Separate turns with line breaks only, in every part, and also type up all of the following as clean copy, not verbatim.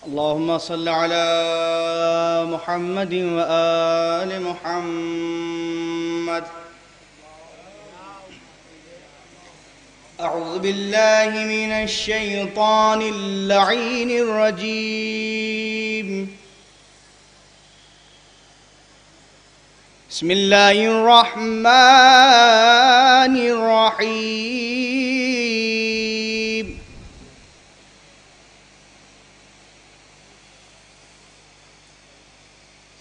اللهم صل على محمد وآل محمد. أعوذ بالله من الشيطان اللعين الرجيم. بسم الله الرحمن الرحيم.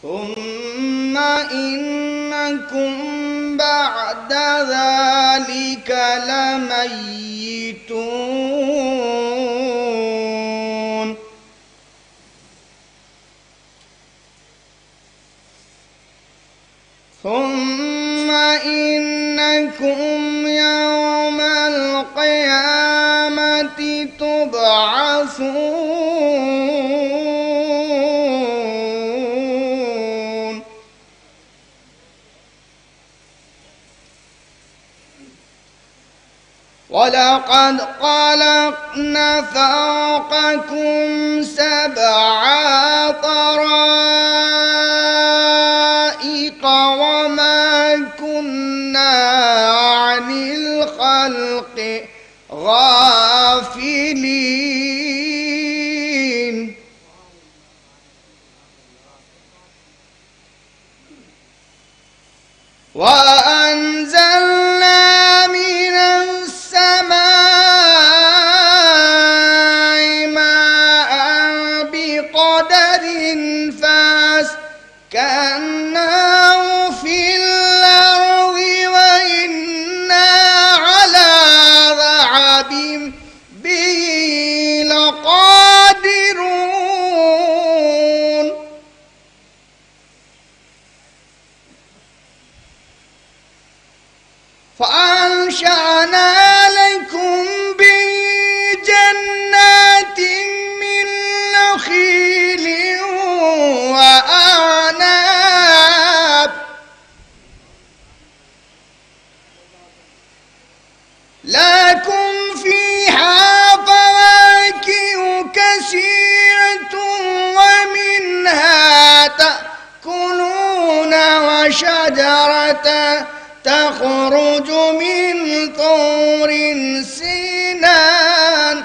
ثم إنكم بعد ذلك لميتون. ثم إنكم يوم القيامة تبعثون. ولقد خلقنا فوقكم سبع طرائق وما كنا عن الخلق غافلين. وأنزلنا من السماء ماء بقدر فأسكناه في الأرض وإنا على ذهاب به لقادرون. فأنشأنا لكم به جنات من نخيل وأعناب لكم فيها فواكه كثيرة ومنها تأكلون وشجرة تخرج من طور سينان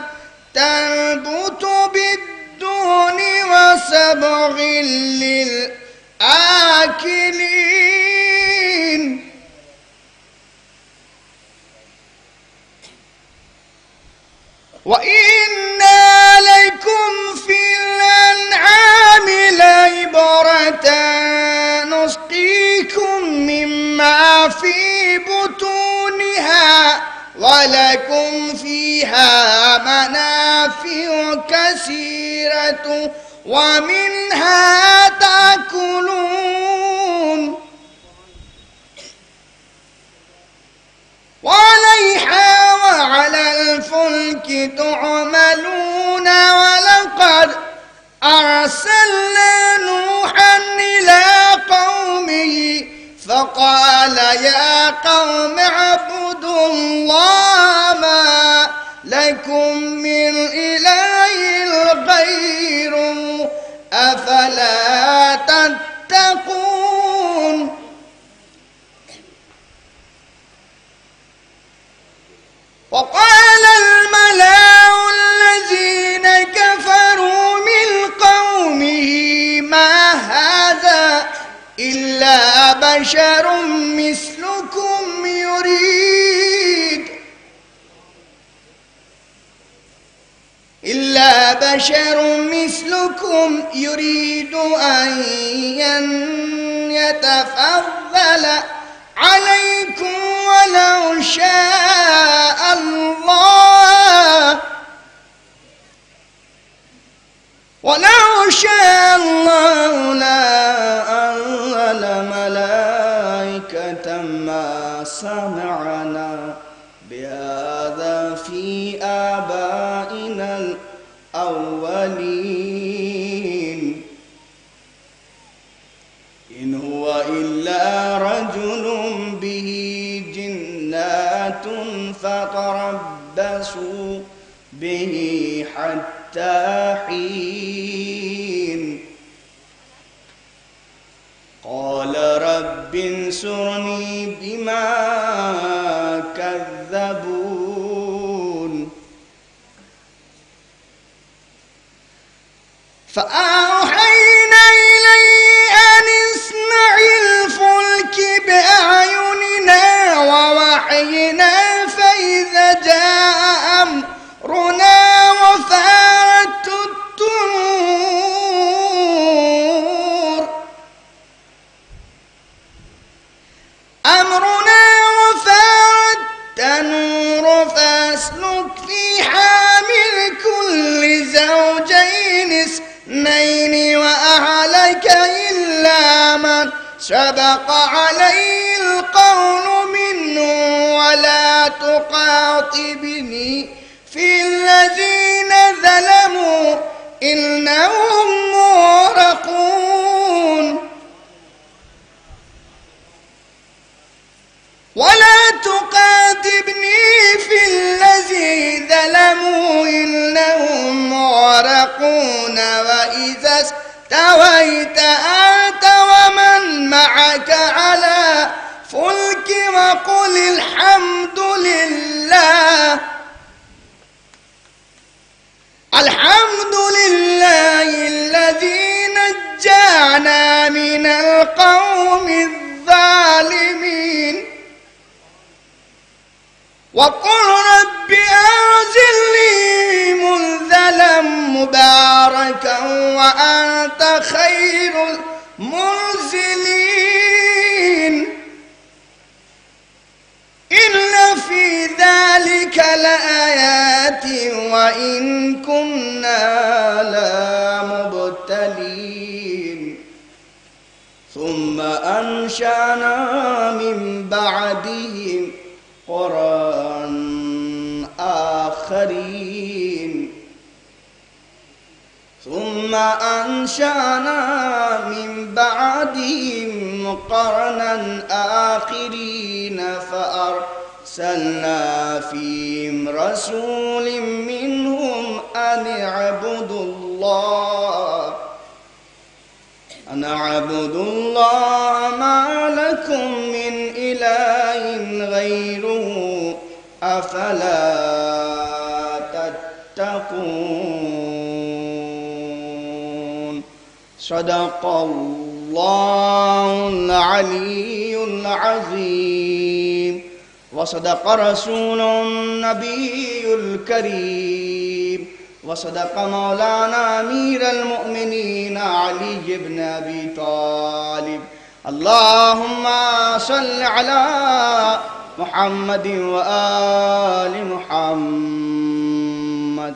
تنبت بالدهن وصبغ للآكلين. وإنا لكم في الأنعام لعبرة نسقيكم مما في بطونها ولكم فيها منافع كثيرة ومنها تأكلون وعليها وعلى الفلك تعملون. ولقد أرسلنا نوحا إلى قومه فقال يا قوم اعبدوا الله ما لكم من إله غيره أفلا تتقون. وقال الملأ الذين كفروا من قومه ما هذا إلا بشر مثلكم يريد أن يتفضل عليكم ولو شاء الله لأنزل ملائكة ما سمعنا بهذا في آبائنا الأولين إن هو إلا رجل به فتربصوا به حتى حين قال رب انصرني بما كذبون فأوحينا إليه أن اصنع الفلك بأعيننا ووحينا فإذا جاء أمرنا وفارت التنور فاسلك فيها من كل زوجين اثنين وأهلك إلا من سبق عليه القول منهم ولا تخاطبني في الذين ظلموا إنهم مغرقون ولا تخاطبني في الذين ظلموا إنهم مغرقون وإذا استويت أنت ومن معك على فلك وقل الحمد لله الذي نجانا من القوم الظالمين وقل رب أنزلني منزلا مباركا وأنت خير المنزلين إن في ذلك لآيات وإن كنا لمبتلين ثم أنشأنا من بعدهم قرن آخرين ثم أنشأنا من بعدهم قرنا آخرين فأرسلنا فيهم رسول منهم أن اعبدوا الله ما لكم من إله غيره أفلا تتقون صدق الله العلي العظيم وصدق رسول النبي الكريم وصدق مولانا أمير المؤمنين علي بن أبي طالب اللهم صل على محمد وآل محمد.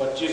25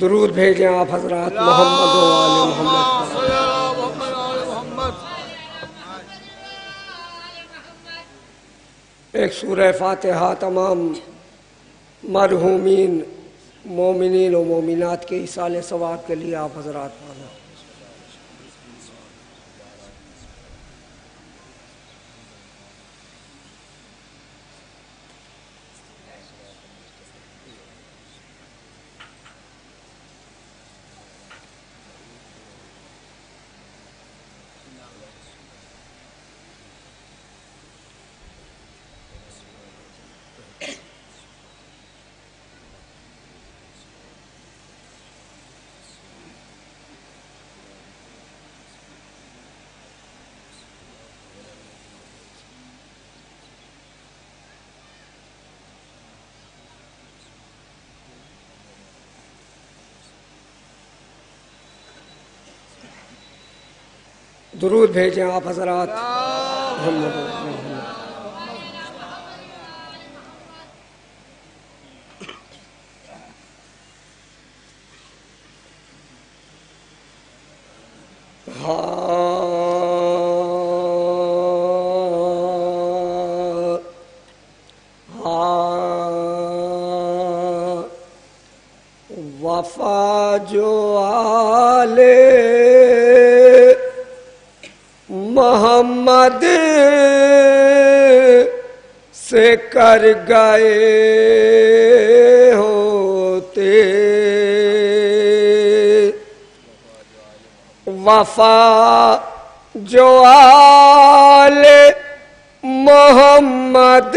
درود بھیجیں آپ حضرات محمد و آل محمد۔ ایک سورہ فاتحہ تمام مرحومین مومنین و مومنات کے ایصال ثواب کے لیے آپ حضرات پڑھیں۔ درود بھیجیں آپ حضرات وفا جو آلے محمد سے کر گئے ہوتے، وفا جو آل محمد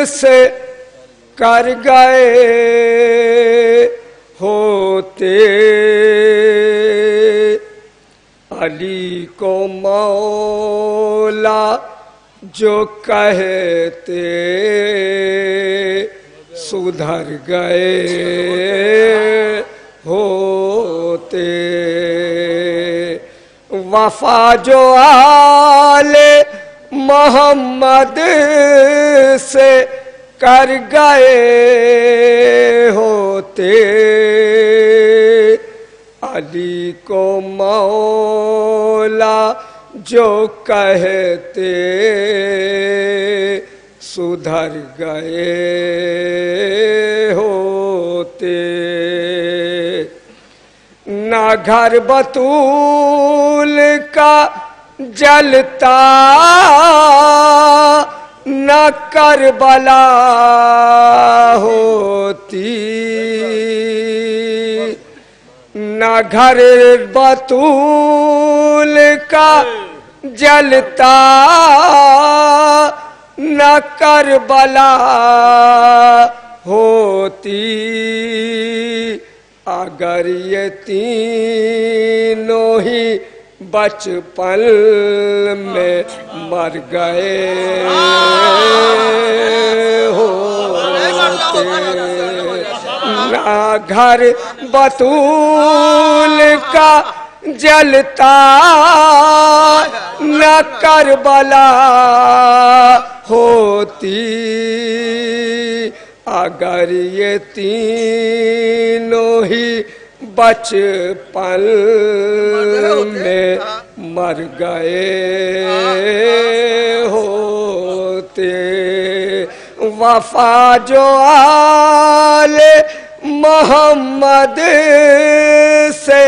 سے کر گئے ہوتے، علی کو مولا جو کہتے سدھر گئے ہوتے، وفا جو آل محمد سے کر گئے ہوتے، علی کو مولا جو کہتے سدھر گئے ہوتے، نہ گھر بطول کا جلتا نہ کربلا ہوتی، نہ گھر بطول کا جلتا نہ کربلا ہوتی، اگر یہ تینوں ہی بچپن میں مر گئے ہوتے، نہ گھر بطول کا جلتا نہ کربلا ہوتی، اگر یہ تینوں ہی بچپن میں مر گئے ہوتے، وفا جو آل محمد سے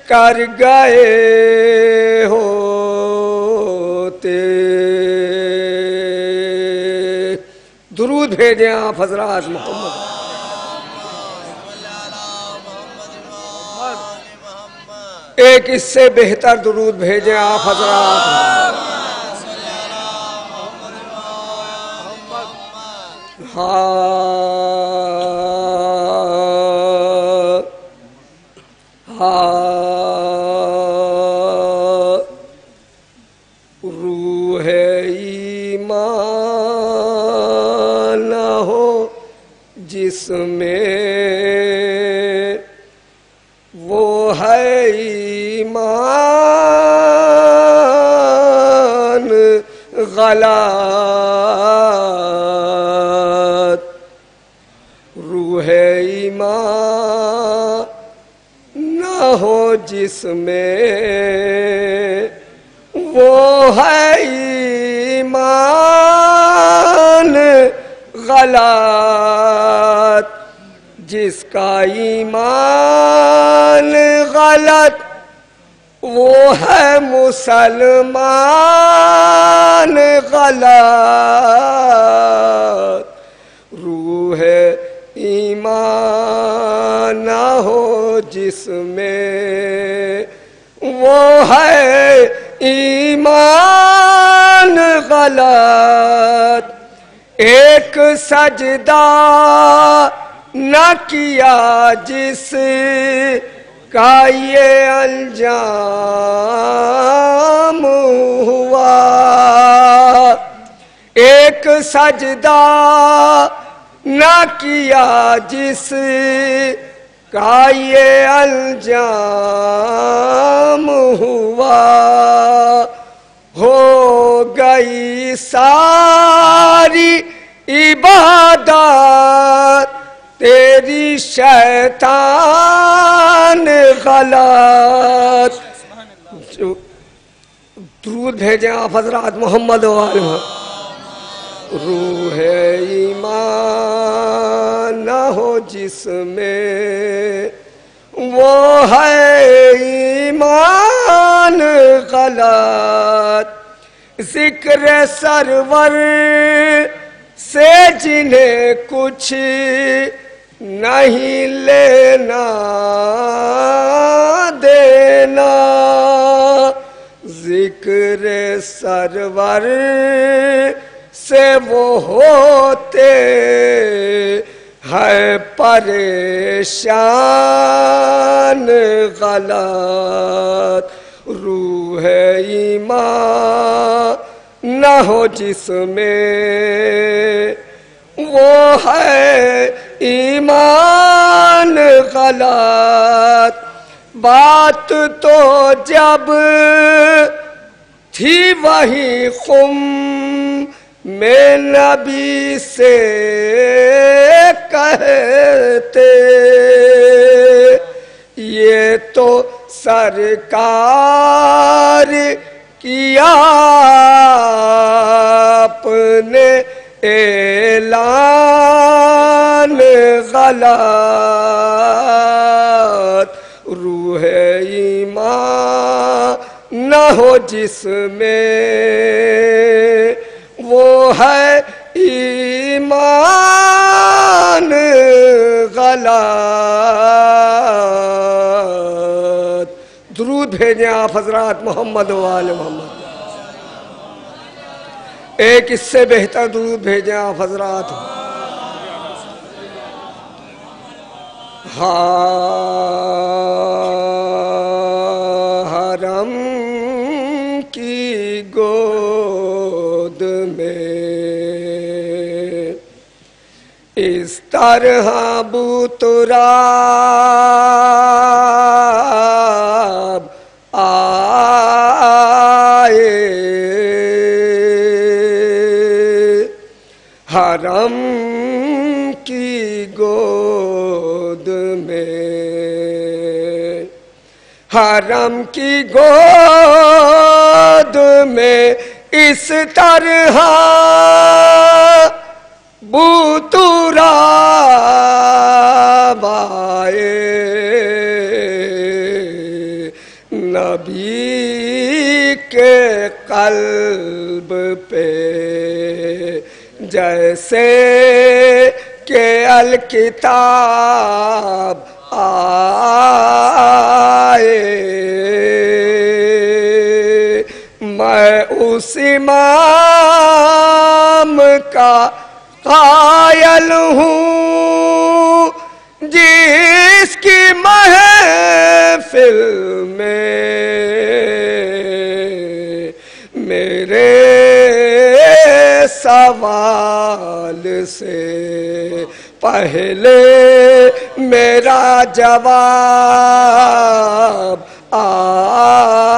کر گئے ہوتے۔ درود بھیجیں آپ حضرات محمد۔ ایک اس سے بہتر درود بھیجیں آپ حضرات۔ روح ایمان ہو جس جس میں وہ ہے ایمان غلط، روح ایمان نہ ہو جس میں وہ ہے ایمان غلط، جس کا ایمان غلط وہ ہے مسلمان غلط، روح ایمان نہ ہو جس میں وہ ہے ایمان غلط، ایک سجدہ نہ کیا جس کا یہ انجام ہوا، ایک سجدہ نہ کیا جس کا یہ انجام ہوا، ہو گئی ساری عبادت تیری شیطان غلط۔ درود بھیجیں آپ حضرات محمد و آل محمد۔ روح ایمان نہ ہو جس میں وہ ہے ایمان غلط، ذکر سرور سے جنہیں کچھ نہیں لینا دینا، ذکر سرور سے وہ ہوتے ہیں پریشان غلط، روح ایمان نہ ہو جس میں وہ ہے ایمان غلط، بات تو جب تھی وہی قم میں نبی سے کہتے، یہ تو سرکار کیا اپنے اعلان غلط، روح ایمان نہ ہو جس میں وہ ہے ایمان غلط۔ درود بھیجیں آپ حضرات محمد و آل محمد۔ ایک اس سے بہتر درود بھیجیں آپ حضرات۔ حرم کی گود میں اس طرح بوتراب آئے، حرم کی گود میں، حرم کی گود میں اس طرح بوتراب آئے، نبی کے قلب پہ جیسے کہ الکتاب آئے، میں اس امام کا قائل ہوں جس کی محفل میں میرے سوال سے پہلے میرا جواب آئے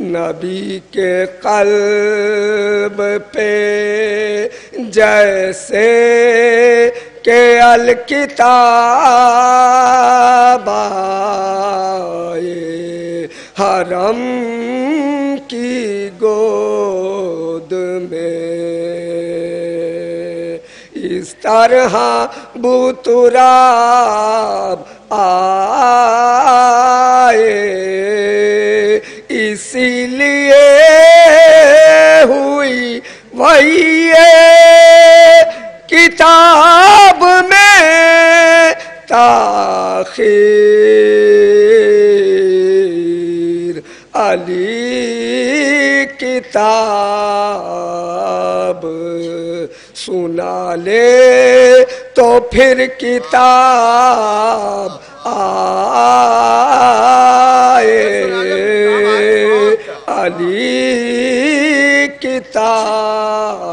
نبی کے قلب پہ جیسے کہ الکتاب آئے حرم کی گود میں اس طرح بوتراب آئے اسی لیے ہوئی وہی کتاب میں تاخیر علی کتاب سنا لے تو پھر کتاب آئے علی کتاب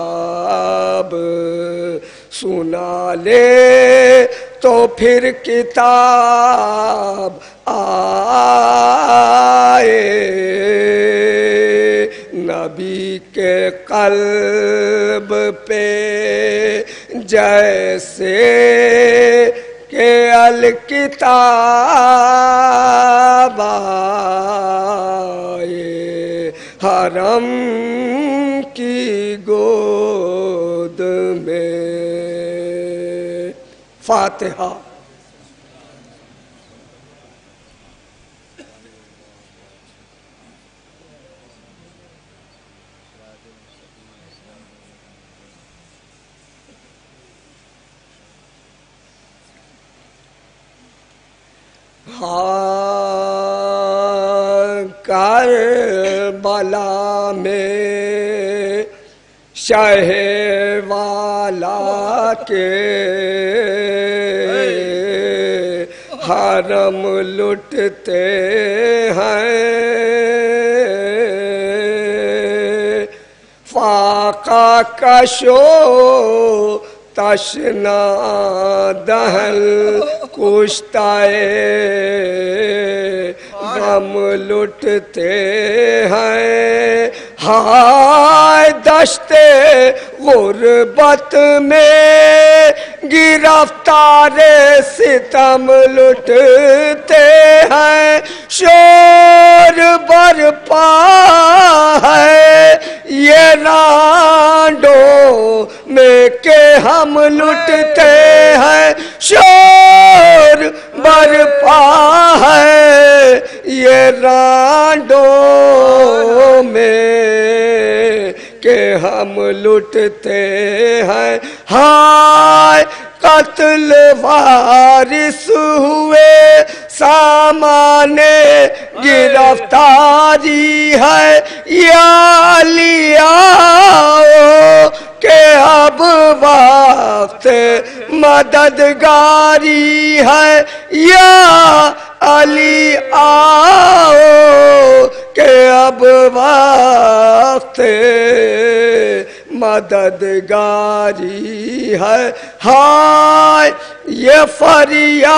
سنا لے تو پھر کتاب آئے نبی کے قلب پہ جیسے کہ الکتاب آئے حرم کی گود میں فاتحہ کربلا میں شہ والا کے حرم لٹتے ہیں فاقہ کشو تشنا دہل کشتائے غم لٹتے ہیں ہائے دشت غربت میں گرفتار ستم لٹتے ہیں شور برپا ہے یہ رانڈوں میں کہ ہم لٹتے ہیں شور برپا ہے یہ رانڈوں میں کہ ہم لٹتے ہیں ہائے قتل وارث ہوئے سامان گرفتاری ہے یا علی آؤ کہ اب وقت مددگاری ہے یا علی آؤ کہ اب وقت مددگاری ہے ہائے یہ فریاد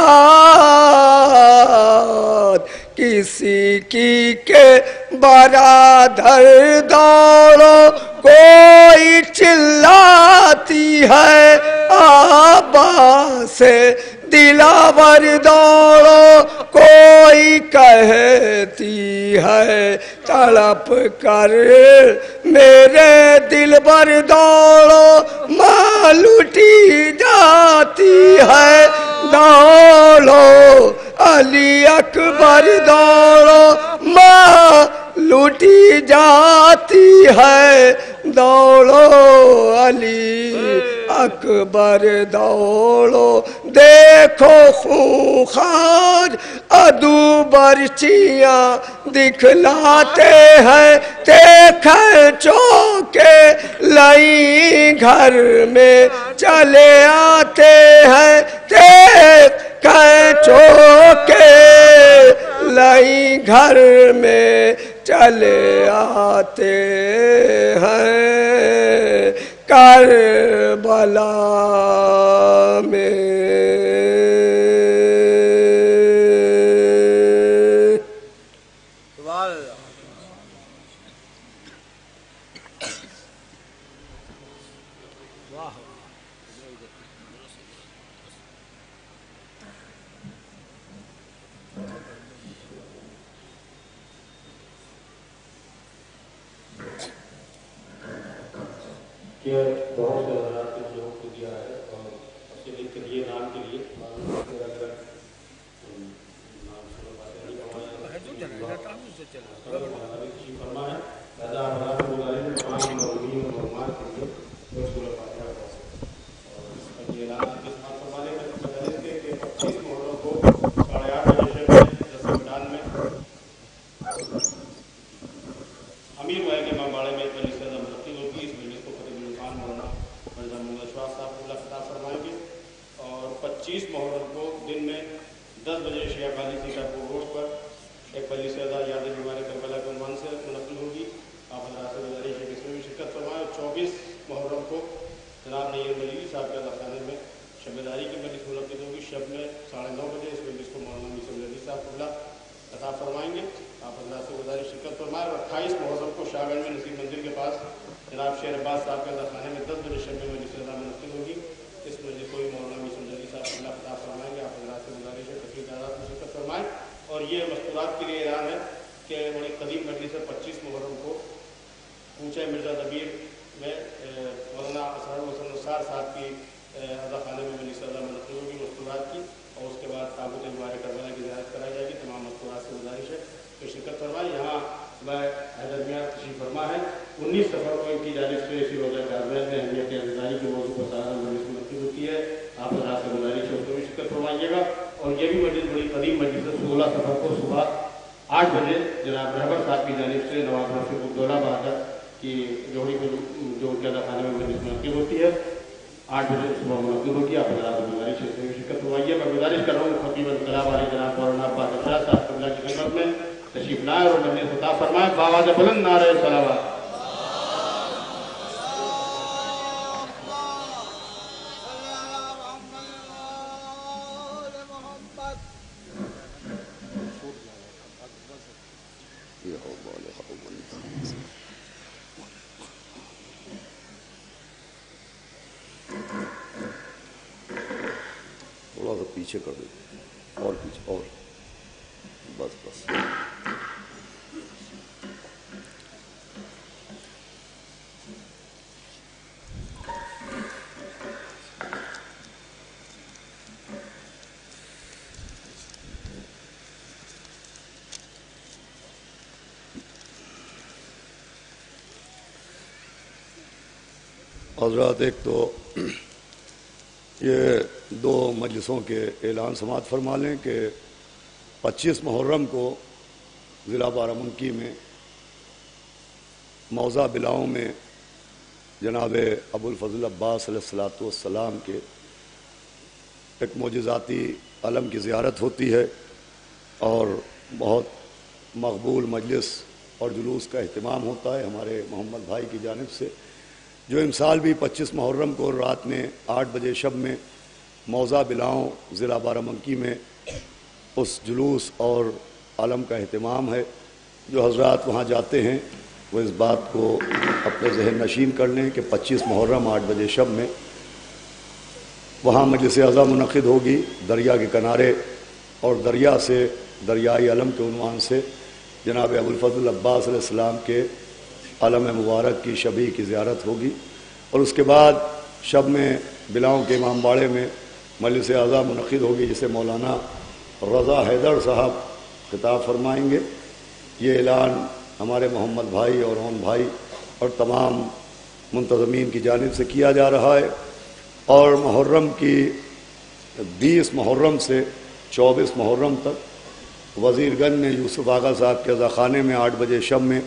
کسی کی کہ برادر دوڑو کوئی چلاتی ہے آبا سے دلاور دوڑو کوئی کہتی ہے تڑپ کر میرے دل بر دوڑو ماں لوٹی جاتی ہے دوڑو علی اکبر دوڑو ماں لوٹی جاتی ہے دوڑو علی اکبر دوڑو دیکھو خونخوار عدو برچیاں دکھلاتے ہیں کھینچو کے لئی گھر میں چلے آتے ہیں کھینچو کے لئی گھر میں چلے آتے ہیں کربلا میں
کہ بہت سے حضرات نے لوگوں کو دیا ہے اور اسی کے لیے نام کے لیے
پیچھے کر دو اور پیچھے اور بس بس حضرات ایک تو یہ دو مجلسوں کے اعلان سماعت فرما لیں کہ 25 محرم کو ضلع بارہ-بنکی میں موضع بلاؤں میں جناب ابو الفضل عباس علیہ الصلوۃ والسلام کے ایک معجزاتی علم کی زیارت ہوتی ہے اور بہت مقبول مجلس اور جلوس کا اہتمام ہوتا ہے ہمارے محمد بھائی کی جانب سے، جو امسال بھی 25 محرم کو رات میں 8 بجے شب میں موضع بلاؤں ضلع بارہ-بنکی میں اس جلوس اور علم کا اہتمام ہے۔ جو حضرات وہاں جاتے ہیں وہ اس بات کو اپنے ذہن نشین کر لیں کہ 25 محرم 8 بجے شب میں وہاں مجلس اعظم منعقد ہوگی دریا کے کنارے، اور دریا سے دریائے علم کے عنوان سے جناب ابو الفضل عباس علیہ السلام کے علم مبارک کی شبیہ کی زیارت ہوگی، اور اس کے بعد شب میں بلاؤں کے امام باڑے میں مجلس اعظم منعقد ہوگی جسے مولانا رضا حیدر صاحب خطاب فرمائیں گے۔ یہ اعلان ہمارے محمد بھائی اور اون بھائی اور تمام منتظمین کی جانب سے کیا جا رہا ہے، اور محرم کی 20 محرم سے 24 محرم تک وزیر گنج میں یوسف آغا صاحب کے عزاخانے میں 8 بجے شب میں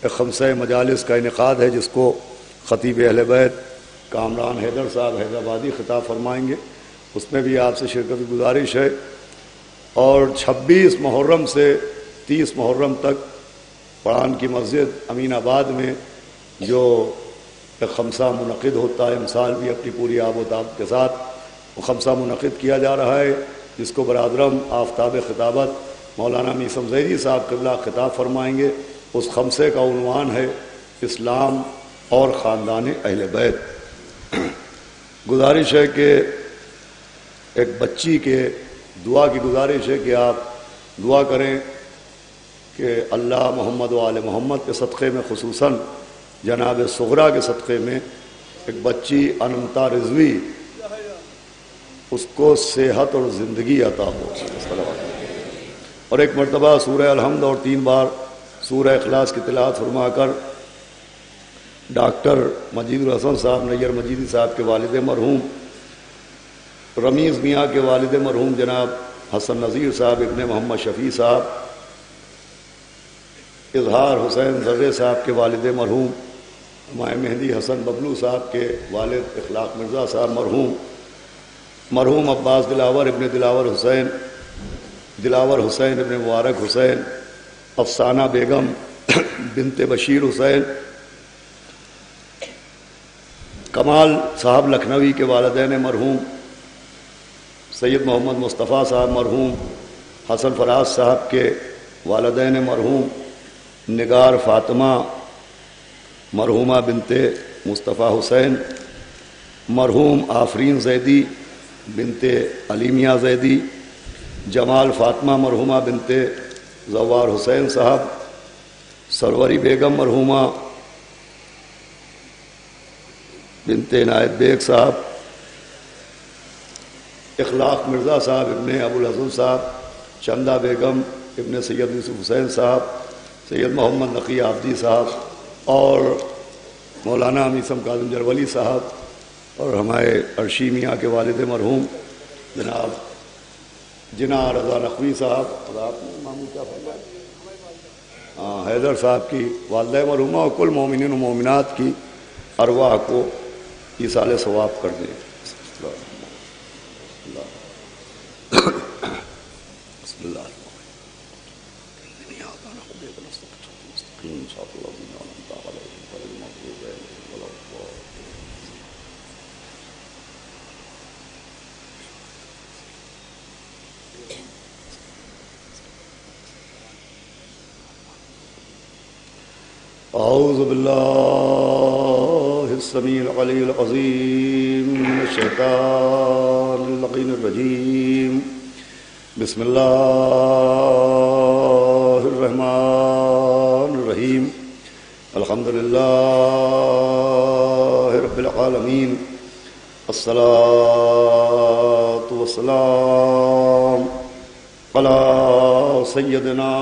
ایک خمسہ مجالس کا انعقاد ہے، جس کو خطیب اہل بیت کامران حیدر صاحب حیدرآبادی خطاب فرمائیں گے، اس میں بھی آپ سے شرکت کی گزارش ہے۔ اور 26 محرم سے 30 محرم تک پڑان کی مسجد امین آباد میں جو ایک خمسہ منعقد ہوتا ہے، امسال بھی اپنی پوری آب و تاب کے ساتھ وہ خمسہ منعقد کیا جا رہا ہے، جس کو برادرم آفتاب خطابت مولانا میثم ظہیری صاحب قبلہ خطاب فرمائیں گے۔ اس خمسے کا عنوان ہے اسلام اور خاندان اہل بیت۔ گزارش ہے کہ ایک بچی کے دعا کی گزارش ہے کہ آپ دعا کریں کہ اللہ محمد و آل محمد کے صدقے میں، خصوصاً جناب صغرا کے صدقے میں، ایک بچی انمتا رضوی، اس کو صحت اور زندگی عطا ہو، اور ایک مرتبہ سورہ الحمد اور 3 بار سورہ اخلاص کی تلاوت فرما کر ڈاکٹر مجید الحسن صاحب نیر مجیدی صاحب کے والد مرحوم، رمیز میاں کے والد مرحوم جناب حسن نذیر صاحب ابن محمد شفیع صاحب، اظہار حسین زرے صاحب کے والد مرحوم، مائیں مہندی حسن ببلو صاحب کے والد اخلاق مرزا صاحب مرحوم، مرحوم عباس دلاور ابن دلاور حسین ابن مبارک حسین، افسانہ بیگم بنت بشیر حسین، کمال صاحب لکھنوی کے والدین مرحوم، سید محمد مصطفیٰ صاحب مرحوم، حسن فراز صاحب کے والدین مرحوم، نگار فاطمہ مرحومہ بنت مصطفیٰ حسین، مرحوم آفرین زیدی بنت علیمیہ زیدی، جمال فاطمہ مرحومہ بنت زوار حسین صاحب، سروری بیگم مرحومہ بنت عنایت بیگ صاحب، اخلاق مرزا صاحب ابن ابو الحسن صاحب، چندہ بیگم ابن سید یوسف حسین صاحب، سید محمد نقی عابدی صاحب، اور مولانا میثم کاظم جرولی صاحب، اور ہمارے عرشی میاں کے والد مرحوم جناب جناح رضا نقوی صاحب، اور آپ نے ماموں کیا فرمایا، حیدر صاحب کی والدہ مرحومہ، اور کل مومنین و مومنات کی ارواح کو ایصال ثواب کر دیں۔ بسم اللہ اعوذ باللہ السمیع العلی العظیم من الشیطان اللعین الرجیم، بسم اللہ الرحمن الرحیم، الحمدللہ رب العالمین، الصلاة والسلام علی سیدنا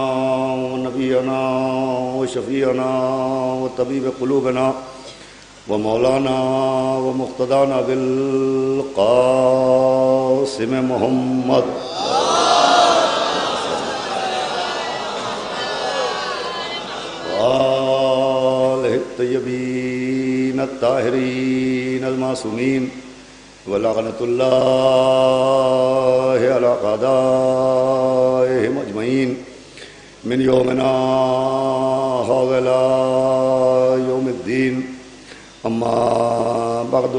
و نبینا و شفیعنا و طبیب قلوبنا و مولانا و مقتدانا بالقاسم محمد وآلہ الطیبین الطاہرین المعصومین، ولعنت اللہ علی اعدائہم اجمعین من یومنا ھذا الی یوم الدین، اما بعد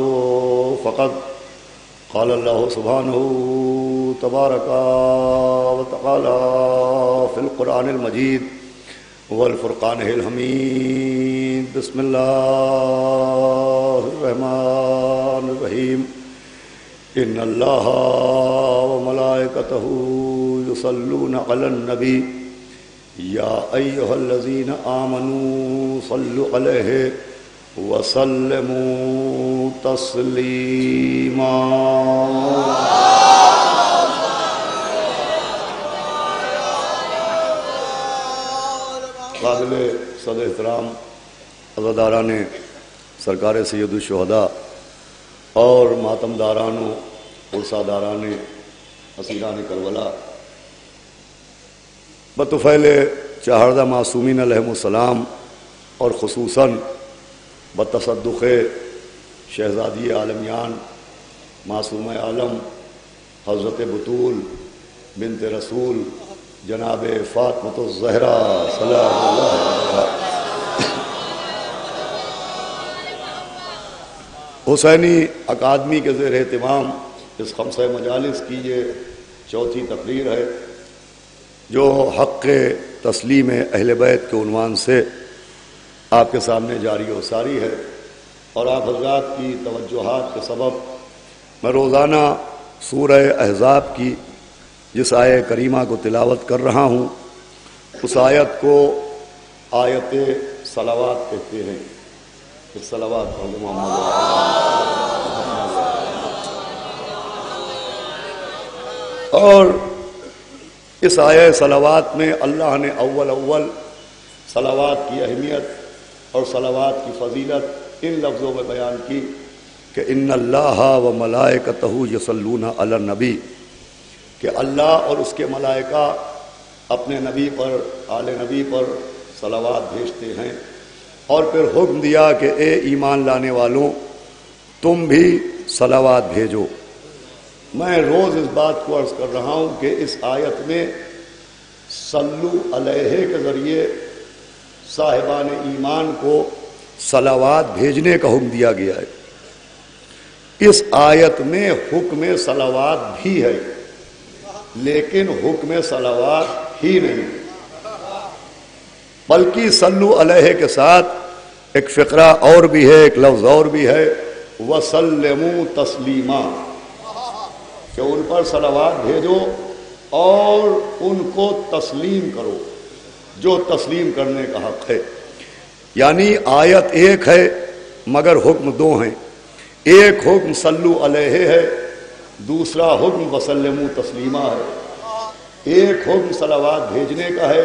فقد قال اللہ سبحانہ تبارک وتعالی فی القرآن المجید والفرقان الحمید، بسم اللہ الرحمن الرحیم، ان اللہ وملائکتہ یصلون علی النبی یا ایہا الذین آمنوا صلوا علیہ وسلموا تسلیما۔ قابل صدر احترام عزاداران سرکار سید الشہداء اور ماتم داران و عرصہ داران اسیران کربلا، بطفیل چہاردہ معصومین علیہم السلام، اور خصوصاً بتصدق شہزادی عالمیان معصومہ عالم حضرت بطول بنت رسول جناب فاطمۃ الزہرا سلام اللہ علیہا، حسینی اکادمی کے زیر اہتمام اس خمسہ مجالس کی یہ چوتھی تقریر ہے جو حق تسلیم اہل بیت کے عنوان سے آپ کے سامنے جاری و ساری ہے، اور آپ حضرات کی توجہات کے سبب میں روزانہ سورہ احزاب کی جس آیہ کریمہ کو تلاوت کر رہا ہوں اس آیت کو آیت صلوات کہتے ہیں۔ صلوات اور اس آیہ صلوات میں اللہ نے اول صلوات کی اہمیت اور صلوات کی فضیلت ان لفظوں میں بیان کی کہ ان اللہ و ملائکتہ یصلون علی النبی، کہ اللہ اور اس کے ملائکہ اپنے نبی پر، آل نبی پر صلوات بھیجتے ہیں، اور پھر حکم دیا کہ اے ایمان لانے والوں تم بھی صلوات بھیجو۔ میں روز اس بات کو عرض کر رہا ہوں کہ اس آیت میں صلو علیہ کے ذریعے صاحبان ایمان کو صلوات بھیجنے کا حکم دیا گیا ہے۔ اس آیت میں حکم صلوات بھی ہے لیکن حکم صلوات ہی نہیں، بلکہ صلو علیہ کے ساتھ ایک فقرہ اور بھی ہے، ایک لفظ اور بھی ہے، وسلموا تسلیما، کہ ان پر صلوات بھیجو اور ان کو تسلیم کرو جو تسلیم کرنے کا حق ہے۔ یعنی آیت ایک ہے مگر حکم دو ہیں، ایک حکم صلو علیہ ہے، دوسرا حکم وسلموا تسلیما ہے۔ ایک حکم صلوات بھیجنے کا ہے،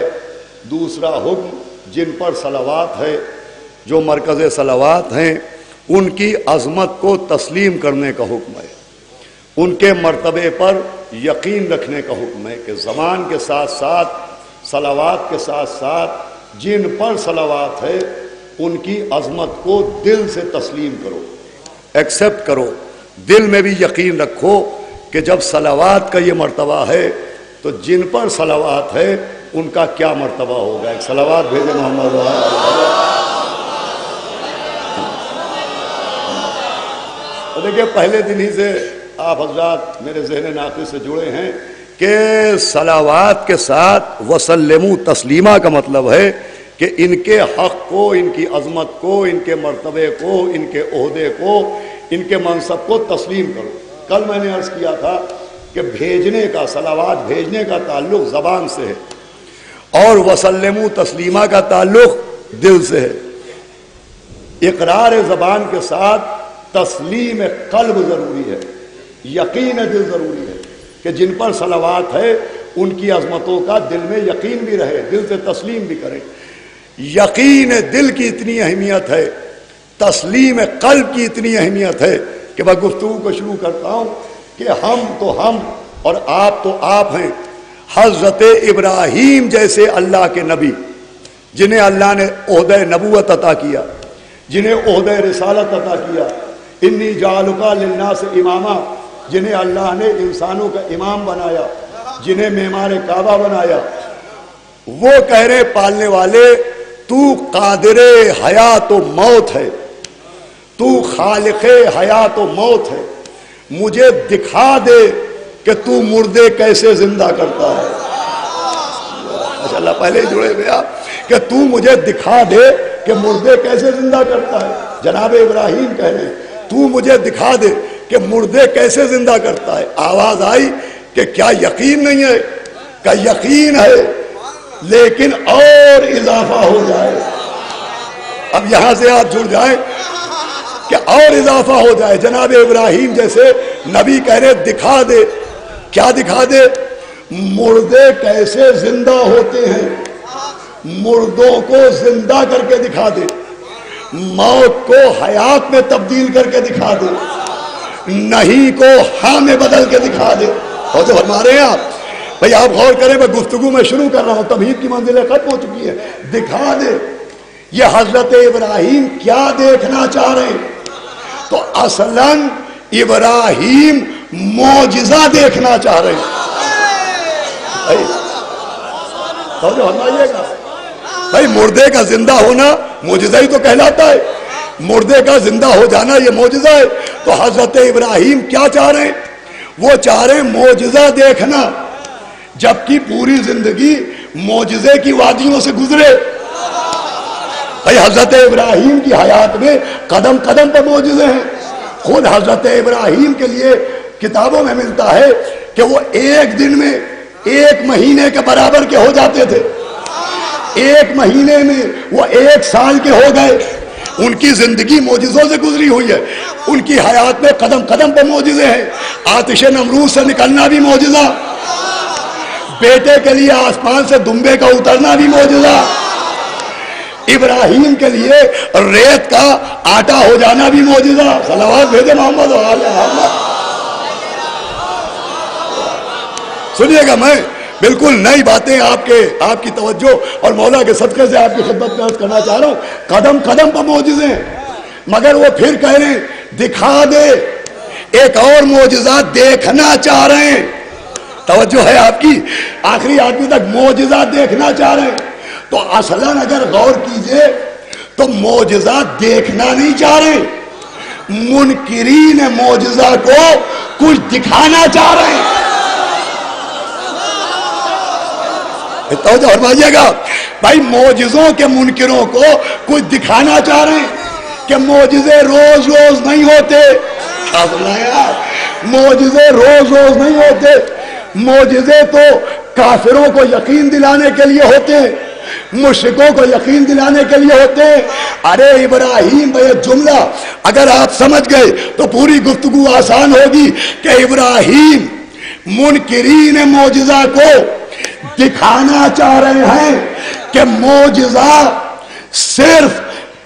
دوسرا حکم جن پر صلوات ہے، جو مرکز صلوات ہیں ان کی عظمت کو تسلیم کرنے کا حکم ہے، ان کے مرتبے پر یقین رکھنے کا حکم ہے کہ زمان کے ساتھ ساتھ، صلوات کے ساتھ ساتھ جن پر صلوات ہے ان کی عظمت کو دل سے تسلیم کرو، ایکسپٹ کرو، دل میں بھی یقین رکھو کہ جب صلوات کا یہ مرتبہ ہے تو جن پر صلوات ہے ان کا کیا مرتبہ ہوگا۔ ایک صلوات بھیجے محمد۔ دیکھیے پہلے دن ہی سے آپ حضرات میرے ذہن ناقص سے جڑے ہیں کہ صلوات کے ساتھ وسلموا تسلیما کا مطلب ہے کہ ان کے حق کو، ان کی عظمت کو، ان کے مرتبے کو، ان کے عہدے کو، ان کے منصب کو تسلیم کرو۔ کل میں نے عرض کیا تھا کہ بھیجنے کا، صلوات بھیجنے کا تعلق زبان سے ہے اور وسلموا تسلیما کا تعلق دل سے ہے۔ اقرار زبان کے ساتھ تسلیم قلب ضروری ہے، یقین دل ضروری ہے کہ جن پر صلوات ہے ان کی عظمتوں کا دل میں یقین بھی رہے، دل سے تسلیم بھی کرے۔ یقین دل کی اتنی اہمیت ہے، تسلیم قلب کی اتنی اہمیت ہے کہ میں گفتگو کو شروع کرتا ہوں کہ ہم تو ہم اور آپ تو آپ ہیں۔ حضرت ابراہیم جیسے اللہ کے نبی جنہیں اللہ نے عہدہ نبوت عطا کیا، جنہیں عہدہ رسالت عطا کیا، انی جعلک للناس اماما، جنہیں اللہ نے انسانوں کا امام بنایا، جنہیں معمار کعبہ بنایا، وہ کہہ رہے پالنے والے تو قادر حیات و موت ہے، تو خالق حیات و موت ہے، مجھے دکھا دے کہ تو مردے کیسے زندہ کرتا ہے۔ ماشاءاللہ پہلے ہی جڑے ہوئے آپ کہ تو مجھے دکھا دے کہ مردے کیسے زندہ کرتا ہے۔ جناب ابراہیم کہہ رہے ہیں تو مجھے دکھا دے کہ مردے کیسے زندہ کرتا ہے۔ آواز آئی کہ کیا یقین نہیں ہے؟ کہ یقین ہے لیکن اور اضافہ ہو جائے۔ اب یہاں سے آپ جڑ جائیں کہ اور اضافہ ہو جائے۔ جناب ابراہیم جیسے نبی کہہ رہے دکھا دے، کیا دکھا دے؟ مردے کیسے زندہ ہوتے ہیں، مردوں کو زندہ کر کے دکھا دے، موت کو حیات میں تبدیل کر کے دکھا دے، نہیں کو ہاں میں بدل کے دکھا دے۔ اور جو فرما رہے ہیں آپ بھائی، آپ غور کریں، میں گفتگو میں شروع کر رہا ہوں، تمہید کی منزلیں ختم ہو چکی ہے۔ دکھا دے، یہ حضرت ابراہیم کیا دیکھنا چاہ رہے ہیں؟ تو اصلاً ابراہیم معجزہ دیکھنا چاہ رہے ہیں۔ بھائی مردے کا زندہ ہونا معجزہ ہی تو کہلاتا ہے، مردے کا زندہ ہو جانا یہ معجزہ ہے. تو حضرت ابراہیم کیا چاہ رہے ہیں؟ وہ چاہ رہے ہیں معجزہ دیکھنا، جبکہ پوری زندگی معجزے کی وادیوں سے گزرے. بھائی حضرت ابراہیم کی حیات میں قدم قدم پر معجزے ہیں. خود حضرت ابراہیم کے لیے کتابوں میں ملتا ہے کہ وہ ایک دن میں 1 مہینے کے برابر کے ہو جاتے تھے. 1 مہینے میں وہ 1 سال کے ہو گئے. ان کی زندگی معجزوں سے گزری ہوئی ہے. ان کی حیات میں قدم قدم پر معجزے ہیں. آتش نمرود سے نکلنا بھی معجزہ، بیٹے کے لیے آسمان سے دمبے کا اترنا بھی معجزہ، ابراہیم کے لیے ریت کا آٹا ہو جانا بھی معجزہ. صلوات بھیجے محمد و آل محمد. سنیے گا، میں بالکل نئی باتیں آپ کی توجہ اور مولا کے صدقے سے آپ کی خدمت میں عرض کرنا چاہ رہا ہوں. قدم قدم پر معجزے ہیں. مگر وہ پھر کہہ رہے ہیں دکھا دے، ایک اور معجزہ دیکھنا چاہ رہے ہیں. توجہ ہے آپ کی، آخری آدمی تک معجزہ دیکھنا چاہ رہے ہیں. تو اصلاً اگر غور کیجئے تو معجزہ دیکھنا نہیں چاہ رہے، منکرین معجزہ کو کچھ دکھانا چاہ رہے ہیں. توجہ فرمائیے گا بھائی، معجزوں کے منکروں کو کچھ دکھانا چاہ رہے ہیں کہ معجزے روز روز نہیں ہوتے. معجزے روز روز نہیں ہوتے. معجزے تو کافروں کو یقین دلانے کے لیے ہوتے ہیں، مشرکوں کو یقین دلانے کے لیے ہوتے ہیں. ارے ابراہیم بھائی جملہ اگر آپ سمجھ گئے تو پوری گفتگو آسان ہوگی کہ ابراہیم منکرین معجزہ کو دکھانا چاہ رہے ہیں کہ معجزہ صرف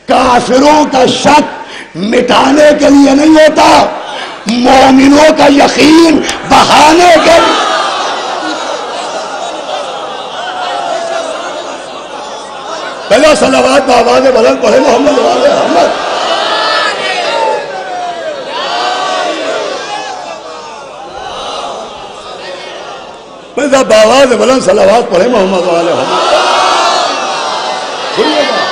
کافروں کا شک مٹانے کے لیے نہیں ہوتا، مومنوں کا یقین بڑھانے کے لیے. پہلا صلوات بآواز بلند پڑھے محمد والے محمد. پہلا بآواز بلند صلوات پڑھے محمد والے محمد. سنیے گا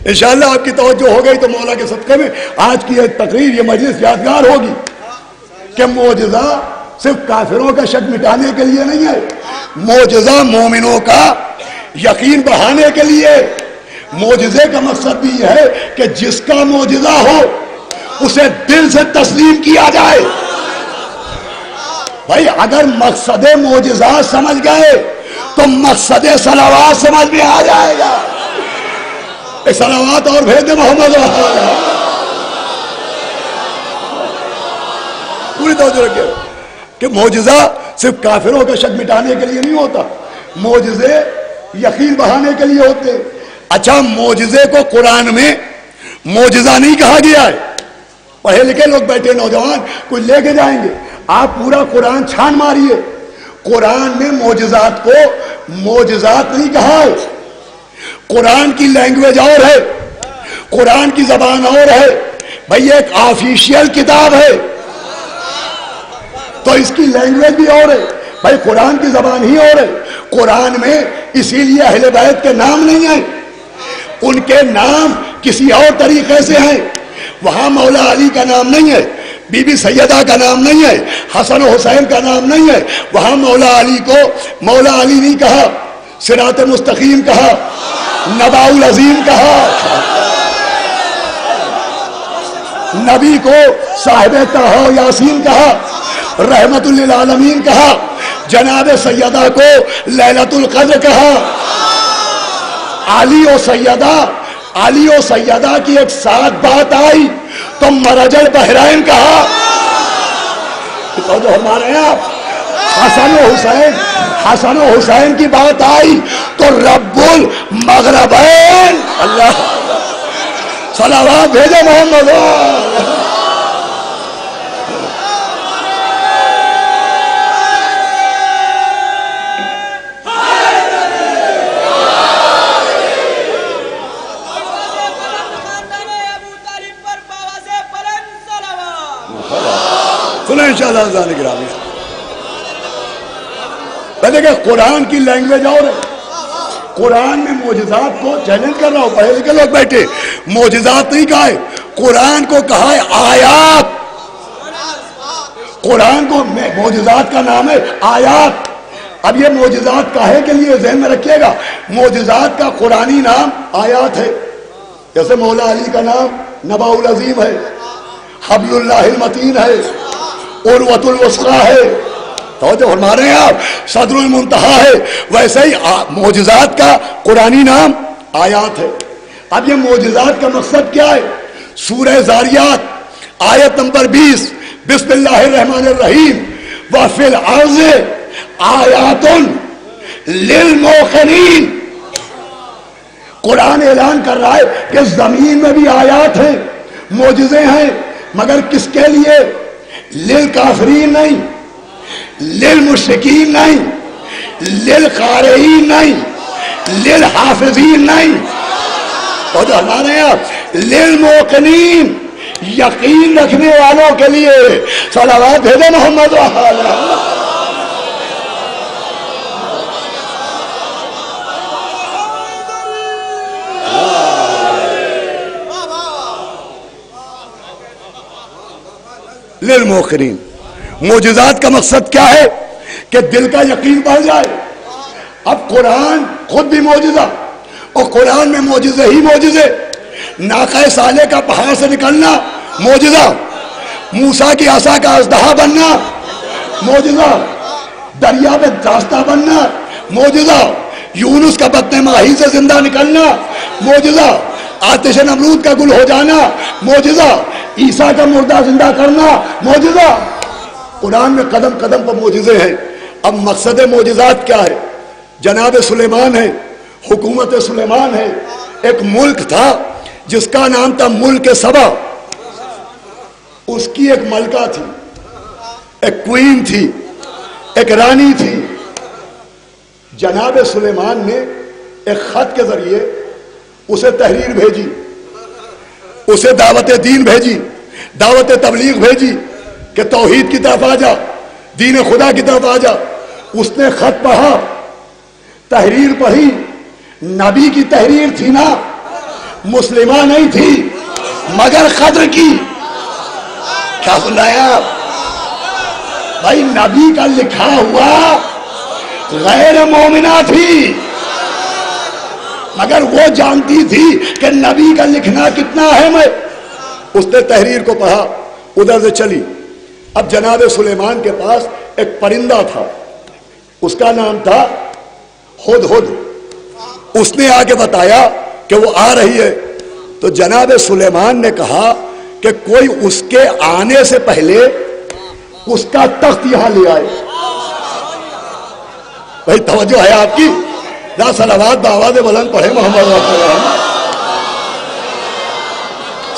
انشاءاللہ آپ کی توجہ ہو گئی تو مولا کے صدقے میں آج کی یہ تقریر، یہ مجلس یادگار ہوگی کہ معجزہ صرف کافروں کا شک مٹانے کے لیے نہیں ہے، معجزہ مومنوں کا یقین بڑھانے کے لیے. معجزے کا مقصد بھی یہ ہے کہ جس کا معجزہ ہو اسے دل سے تسلیم کیا جائے. بھائی اگر مقصد معجزات سمجھ گئے تو مقصد صلوات سمجھ میں آ جائے گا. صلوات اور بھیج دے محمد. پوری توجہ رکھیے کہ معجزہ صرف کافروں کا شک مٹانے کے لیے نہیں ہوتا، معجزے یقین بڑھانے کے لیے ہوتے. اچھا، معجزے کو قرآن میں معجزہ نہیں کہا گیا ہے. پڑھے لکھے لوگ بیٹھے نوجوان کچھ لے کے جائیں گے، آپ پورا قرآن چھان ماریے، قرآن میں معجزات کو معجزات نہیں کہا ہے. قرآن کی لینگویج اور ہے، قرآن کی زبان اور ہے. بھئی یہ ایک آفیشیل کتاب ہے تو اس کی لینگویج بھی اور ہے. بھئی قرآن کی زبان ہی اور ہے. قرآن میں اسی لیے اہل بیت کے نام نہیں ہیں، ان کے نام کسی اور طریقے سے ہیں. وہاں مولا علی کا نام نہیں ہے، بی بی سیدہ کا نام نہیں ہے، حسن و حسین کا نام نہیں ہے. وہاں مولا علی کو مولا علی نہیں کہا، صراط مستقیم کہا، نبا العظیم کہا، نبی کو صاحب طہ و یاسین کہا، رحمت للعالمین کہا، جناب سیدہ کو لیلۃ القدر کہا. علی و سیدہ کی ایک ساتھ بات آئی تو مرج البحرین کہا. جو ہمارے ہیں آپ حسن و حسین کی بات آئی تو رب المغربین. اللہ صلوات بھیجے محمد. عزیزان گرامی، پہلے کہ قرآن کی لینگویج اور ہے. قرآن میں معجزات کو چیلنج کر رہا ہوں، پڑھے لکھے لوگ بیٹھے، معجزات نہیں کہا ہے، قرآن کو کہا ہے آیات. قرآن کو معجزات کا نام ہے آیات. اب یہ معجزات کاہے کے لیے ذہن میں رکھیے گا، معجزات کا قرآنی نام آیات ہے. جیسے مولا علی کا نام نبأ العظیم ہے، حبل اللہ المتین ہے، عروۃ الوثقی ہے، توجہ فرما رہے ہیں آپ، صدر المنتہا ہے. ویسے ہی معجزات کا قرآنی نام آیات ہے. اب یہ معجزات کا مقصد کیا ہے؟ سورہ زاریات آیت نمبر 20، بسم اللہ الرحمن الرحیم، وفی الارض آیات للموقنین. قرآن اعلان کر رہا ہے کہ زمین میں بھی آیات ہیں، معجزے ہیں، مگر کس کے لیے؟ للکافرین نہیں، للمشرکین نہیں، للقارئین نہیں، للحافظین نہیں، تو جو ہمارے یہاں للموقنین، یقین رکھنے والوں کے لیے. صلوات بھیجے محمد و آلہ. للموقنین. معجزات کا مقصد کیا ہے؟ کہ دل کا یقین بڑھ جائے. اب قرآن خود بھی معجزہ، اور قرآن میں معجزے ہی معجزے. ناقہ صالح کا پہاڑ سے نکلنا معجزہ، موسیٰ کی عصا کا اژدہا بننا معجزہ، دریا میں راستہ بننا معجزہ، یونس کا بطن ماہی سے زندہ نکلنا معجزہ، آتش نمرود کا گل ہو جانا معجزہ، عیسیٰ کا مردہ زندہ کرنا معجزہ. قرآن میں قدم قدم پر معجزے ہیں. اب مقصد معجزات کیا ہے؟ جناب سلیمان ہے، حکومت سلیمان ہے. ایک ملک تھا جس کا نام تھا ملک سبا. اس کی ایک ملکہ تھی، ایک کوئین تھی، ایک رانی تھی. جناب سلیمان نے ایک خط کے ذریعے اسے تحریر بھیجی، اسے دعوت دین بھیجی، دعوت تبلیغ بھیجی کہ توحید کی طرف آ جا، دین خدا کی طرف آ جا. اس نے خط پڑھا، تحریر پڑھی. نبی کی تحریر تھی نا، مسلمہ نہیں تھی، مگر قدر کی. کیا سن رہے ہیں آپ بھائی؟ نبی کا لکھا ہوا غیر مومنہ تھی، مگر وہ جانتی تھی کہ نبی کا لکھنا کتنا اہم ہے. اس نے تحریر کو پڑھا، ادھر سے چلی. اب جناب سلیمان کے پاس ایک پرندہ تھا، اس کا نام تھا ہدہد. اس نے آ کے بتایا کہ وہ آ رہی ہے. تو جناب سلیمان نے کہا کہ کوئی اس کے آنے سے پہلے اس کا تخت یہاں لے آئے. بھائی توجہ ہے آپ کی؟ لا صلوات بآواز بلند پڑھے محمد رسول اللہ.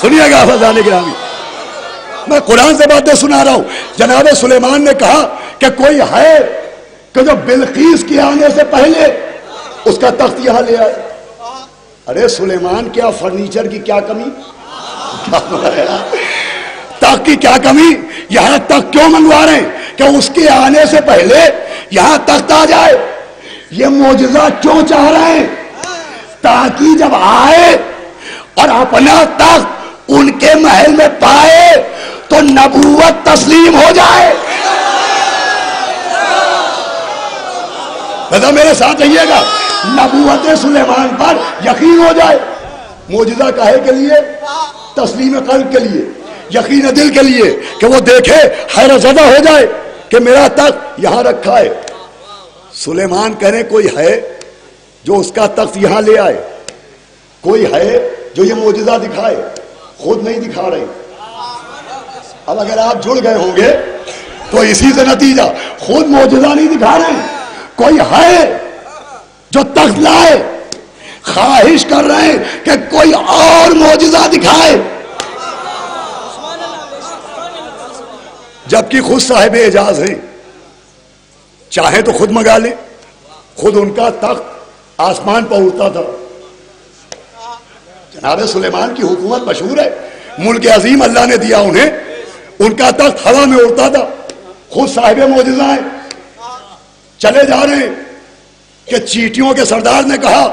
سنیے گا فضان گرامی، میں قرآن سے باتیں سنا رہا ہوں. جناب سلیمان نے کہا کہ کوئی ہے کہ جو بلقیس کے آنے سے پہلے اس کا تخت یہاں لے آئے. ارے سلیمان، کیا فرنیچر کی کیا کمی، تخت کی کیا کمی؟ یہاں تخت کیوں منگوا رہے ہیں؟ کہ اس کے آنے سے پہلے یہاں تخت آ جائے. یہ معجزہ کیوں چاہ رہے ہیں؟ تاکہ جب آئے اور اپنا تخت ان کے محل میں پائے تو نبوت تسلیم ہو جائے. بتا میرے ساتھ رہیے گا، نبوت سلیمان پر یقین ہو جائے. معجزہ کاہے کے لیے؟ تسلیم قلب کے لیے، یقین دل کے لیے، کہ وہ دیکھے، حیرت زدہ ہو جائے کہ میرا تخت یہاں رکھا ہے. سلیمان کہنے کوئی ہے جو اس کا تخت یہاں لے آئے، کوئی ہے جو یہ معجزہ دکھائے. خود نہیں دکھا رہے. اب اگر آپ جڑ گئے ہوں گے تو اسی سے نتیجہ، خود معجزہ نہیں دکھا رہے، کوئی ہے جو تخت لائے. خواہش کر رہے ہیں کہ کوئی اور معجزہ دکھائے، جبکہ خود صاحب اعجاز ہیں. چاہے تو خود منگا لیں. خود ان کا تخت آسمان پر اڑتا تھا. جناب سلیمان کی حکومت مشہور ہے، ملک عظیم اللہ نے دیا انہیں. ان کا تخت ہوا میں اڑتا تھا. خود صاحب معجزہ ہے، چلے جا رہے ہیں کہ چیٹیوں کے سردار نے کہا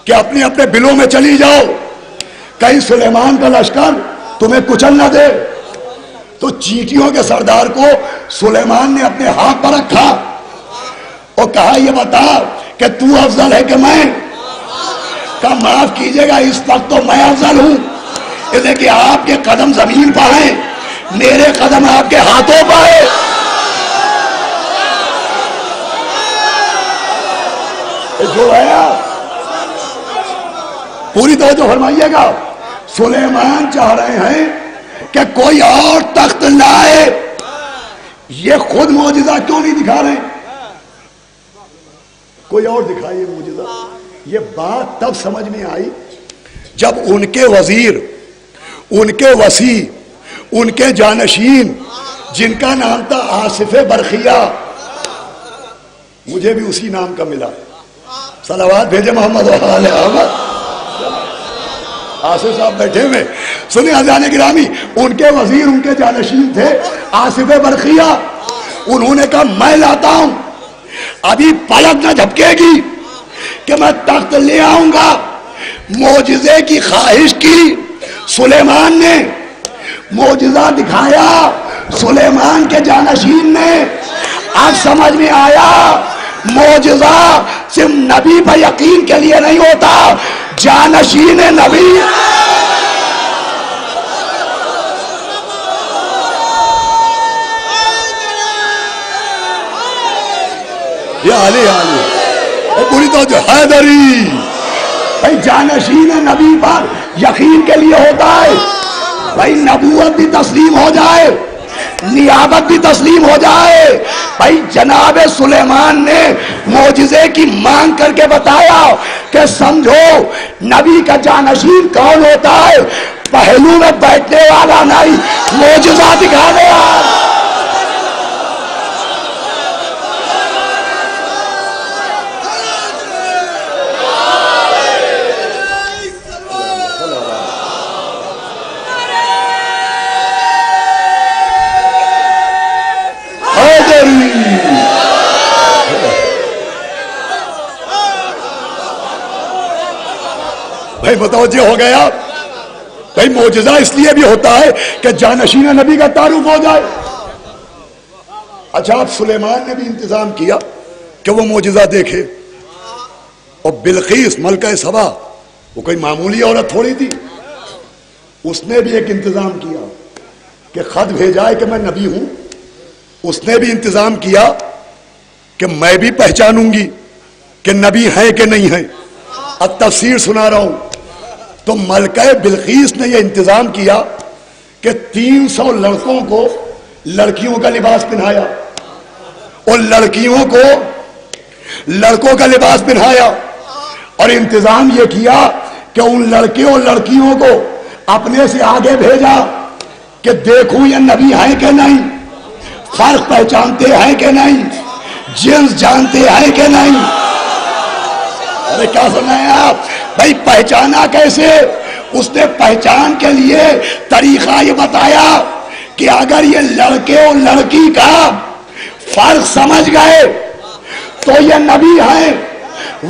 کہ اپنے اپنے بلوں میں چلی جاؤ، کہیں سلیمان کا لشکر تمہیں کچل نہ دے۔ تو چیٹیوں کے سردار کو سلیمان نے اپنے ہاتھ پر رکھا اور کہا یہ بتا کہ تو افضل ہے کہ میں؟ کہا معاف کیجئے گا، اس وقت تو میں افضل ہوں، اس لیے کہ آپ کے قدم زمین پر ہیں، میرے قدم آپ کے ہاتھوں پر ہیں۔ جو ہے پوری توجہ فرمائیے گا، سلیمان چاہ رہے ہیں کہ کوئی اور تخت لائے، یہ خود معجزہ کیوں نہیں دکھا رہے؟ کوئی اور دکھائیے معجزہ۔ یہ بات تب سمجھ میں آئی جب ان کے وزیر، ان کے وسیع، ان کے جانشین جن کا نام تھا آصف برقیہ، مجھے بھی اسی نام کا ملا، صلوات بھیجے محمد و آل احمد۔ آصف صاحب بیٹھے ہوئے، سنیں حضرات گرامی، ان کے وزیر، ان کے جانشین تھے آصف برقیہ۔ انہوں نے کہا میں لاتا ہوں، ابھی پلک نہ جھپکے گی کہ میں تخت لے آؤں گا۔ معجزے کی خواہش کی، سلیمان نے معجزہ دکھایا، سلیمان کے جانشین نے۔ اب سمجھ میں آیا معجزہ صرف نبی پر یقین کے لیے نہیں ہوتا، جانشین نبی۔ یا علی پوری توجہ، حیدری بھائی جانشین نبی پر یقین کے لیے ہوتا ہے، بھائی نبوت بھی تسلیم ہو جائے، نیابت بھی تسلیم ہو جائے۔ بھائی جناب سلیمان نے معجزے کی مانگ کر کے بتایا کہ سمجھو نبی کا جانشین کون ہوتا ہے، پہلو میں بیٹھنے والا نہیں، معجزہ دکھا دیا۔ بھائی متوجہ ہو گیا؟ بھائی معجزہ اس لیے بھی ہوتا ہے کہ جانشین نبی کا تعارف ہو جائے۔ اچھا، اب سلیمان نے بھی انتظام کیا کہ وہ معجزہ دیکھے، اور بلقیس ملکہ سبا وہ کوئی معمولی عورت تھوڑی تھی، اس نے بھی ایک انتظام کیا کہ خط بھیجائے کہ میں نبی ہوں۔ اس نے بھی انتظام کیا کہ میں بھی پہچانوں گی کہ نبی ہیں کہ نہیں ہیں۔ اب تفسیر سنا رہا ہوں۔ تو ملکہ بلقیس نے یہ انتظام کیا کہ 300 لڑکوں کو لڑکیوں کا لباس پہنایا، اور لڑکیوں کو لڑکوں کا لباس پہنایا، اور انتظام یہ کیا کہ ان لڑکے اور لڑکیوں کو اپنے سے آگے بھیجا کہ دیکھوں یہ نبی ہیں کہ نہیں، فرق پہچانتے ہیں کہ نہیں، جنس جانتے ہیں کہ نہیں۔ ارے کیا سنائیں آپ؟ بھائی پہچانا کیسے؟ اس نے پہچان کے لیے طریقہ یہ بتایا کہ اگر یہ لڑکے اور لڑکی کا فرق سمجھ گئے تو یہ نبی ہیں،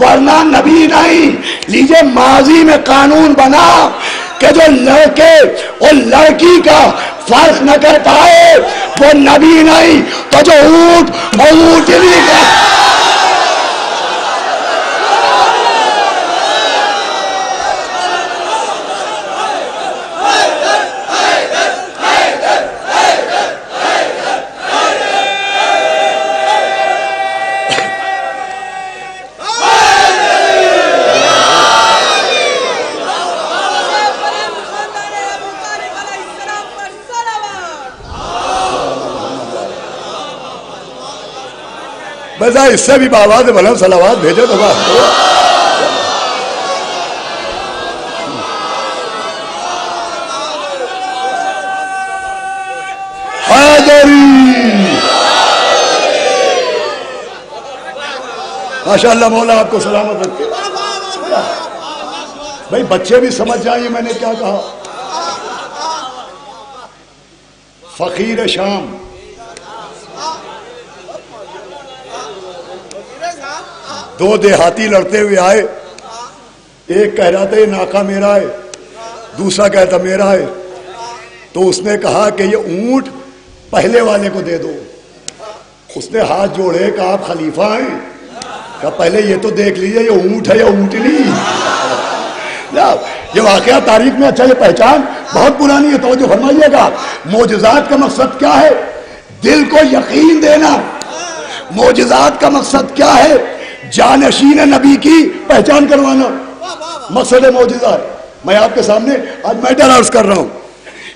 ورنہ نبی نہیں۔ لیجئے ماضی میں قانون بنا کہ جو لڑکے اور لڑکی کا فرق نہ کر پائے وہ نبی نہیں، تو جو اونٹ اور اونٹنی کا بس اس سے بھی بآواز بلند صلوات بھیجو تو بات ہو۔ ماشاء اللہ، مولا آپ کو سلامت رکھے۔ بھائی بچے بھی سمجھ جائیں میں نے کیا کہا۔ فقیر شام دو دیہاتی لڑتے ہوئے آئے، ایک کہہ رہا تھا یہ ناکا میرا ہے، دوسرا کہتا میرا ہے. تو اس نے کہا کہ یہ اونٹ پہلے والے کو دے دو. اس نے ہاتھ جوڑے کہ آپ خلیفہ ہیں، کہ پہلے یہ تو دیکھ لیجئے یہ اونٹ ہے یا اونٹنی. یہ واقعہ تاریخ میں اچھا، یہ پہچان بہت پرانی ہے، توجہ فرمائیے گا. معجزات کا مقصد کیا ہے؟ دل کو یقین دینا. معجزات کا مقصد کیا ہے؟ جانشین نبی کی پہچان کروانا مقصد معجزات. میں آپ کے سامنے آج میٹر عرض کر رہا ہوں.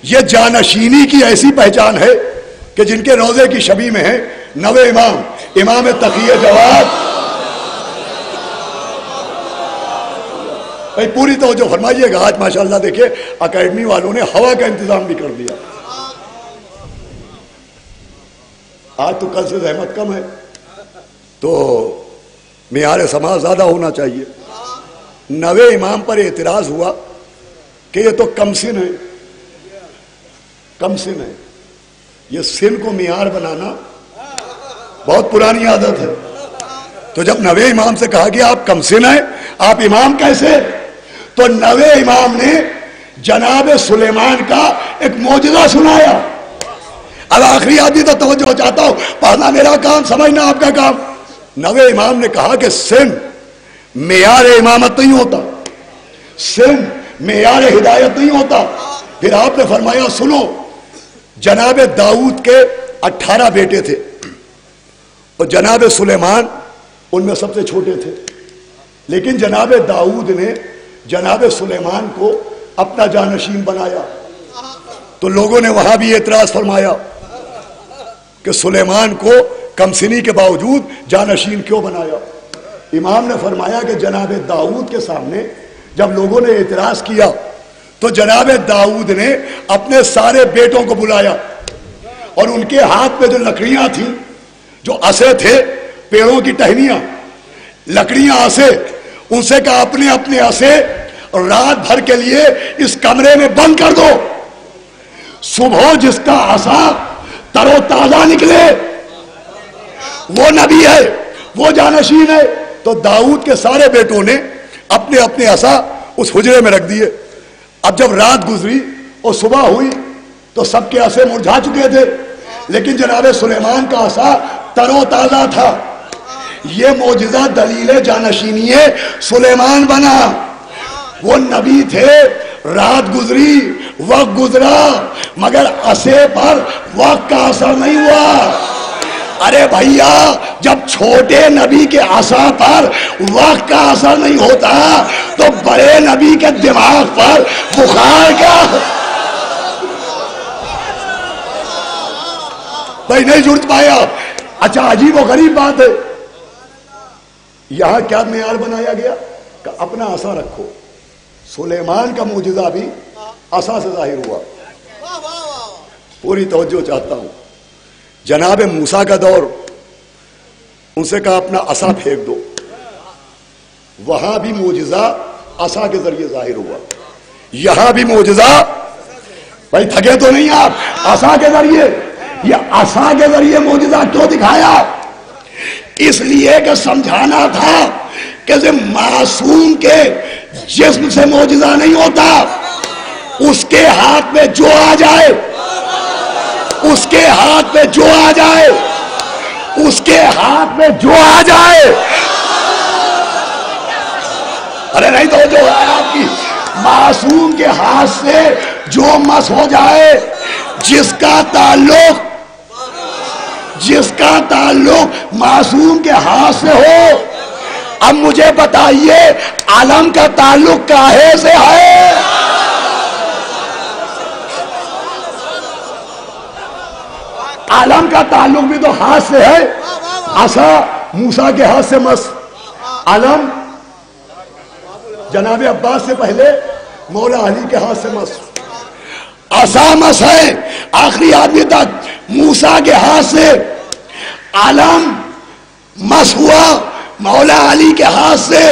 یہ جانشینی کی ایسی پہچان ہے کہ جن کے روزے کی شبی میں ہے نوے امام، امام تقی جواد. بھائی پوری توجہ فرمائیے گا. آج ماشاءاللہ دیکھیں اکیڈمی والوں نے ہوا کا انتظام بھی کر دیا. آج تو کل سے زحمت کم ہے تو معیار سماع زیادہ ہونا چاہیے. نوے امام پر اعتراض ہوا کہ یہ تو کم سن ہے، کم سن ہے. یہ سن کو معیار بنانا بہت پرانی عادت ہے. تو جب نوے امام سے کہا گیا آپ کم سن ہیں، آپ امام کیسے؟ تو نوے امام نے جناب سلیمان کا ایک معجزہ سنایا. اب آخری آدمی تو توجہ چاہتا ہوں، پڑھنا میرا کام، سمجھنا آپ کا کام. نوے امام نے کہا کہ سن معیار امامت نہیں ہوتا، سن معیار ہدایت نہیں ہوتا. پھر آپ نے فرمایا سنو، جناب داؤد کے 18 بیٹے تھے اور جناب سلیمان ان میں سب سے چھوٹے تھے. لیکن جناب داؤد نے جناب سلیمان کو اپنا جانشین بنایا. تو لوگوں نے وہاں بھی اعتراض فرمایا کہ سلیمان کو کمسنی کے باوجود جانشین کیوں بنایا. امام نے فرمایا کہ جناب داؤد کے سامنے جب لوگوں نے اعتراض کیا تو جناب داؤد نے اپنے سارے بیٹوں کو بلایا اور ان کے ہاتھ میں جو لکڑیاں تھیں، جو عصے تھے، پیڑوں کی ٹہنیاں، لکڑیاں، عصے، ان سے کہا اپنے اپنے عصے رات بھر کے لیے اس کمرے میں بند کر دو. صبح جس کا عصا تر و تازہ نکلے وہ نبی ہے، وہ جانشین ہے. تو داؤد کے سارے بیٹوں نے اپنے اپنے عصا اس حجرے میں رکھ دیے. اب جب رات گزری اور صبح ہوئی تو سب کے عصے مرجھا چکے تھے، لیکن جناب سلیمان کا عصا تر و تازہ تھا. یہ معجزہ دلیل جانشینی سلیمان بنا. وہ نبی تھے، رات گزری، وقت گزرا، مگر عصے پر وقت کا اثر نہیں ہوا. ارے بھیا، جب چھوٹے نبی کے عصا پر وقت کا اثر نہیں ہوتا تو بڑے نبی کے دماغ پر بخار کا. بھائی نہیں جڑ پایا. اچھا، عجیب و غریب بات ہے، یہاں کیا معیار بنایا گیا کہ اپنا عصا رکھو. سلیمان کا معجزہ بھی عصا سے ظاہر ہوا. پوری توجہ چاہتا ہوں. جناب موسیٰ کا دور، ان سے کہا اپنا عصا پھینک دو. وہاں بھی معجزہ عصا کے ذریعے ظاہر ہوا. یہاں بھی معجزہ، بھائی تھکے تو نہیں آپ، عصا کے ذریعے. یہ عصا کے ذریعے معجزہ کیوں دکھایا؟ اس لیے کہ سمجھانا تھا کہ معصوم کے جسم سے معجزہ نہیں ہوتا. اس کے ہاتھ میں جو آ جائے، اس کے ہاتھ میں جو آ جائے، اس کے ہاتھ میں جو آ جائے. ارے نہیں تو جو ہے آپ کی، معصوم کے ہاتھ سے جو مس ہو جائے، جس کا تعلق معصوم کے ہاتھ سے ہو. اب مجھے بتائیے عالم کا تعلق کاہے سے ہے؟ عالم کا تعلق بھی تو ہاتھ سے ہے. عصا موسیٰ کے ہاتھ سے مس، علم جناب عباس سے پہلے مولا علی کے ہاتھ سے مس. عصا مس ہے آخری آدمی تک. موسیٰ کے ہاتھ سے علم مس ہوا مولا علی کے ہاتھ سے.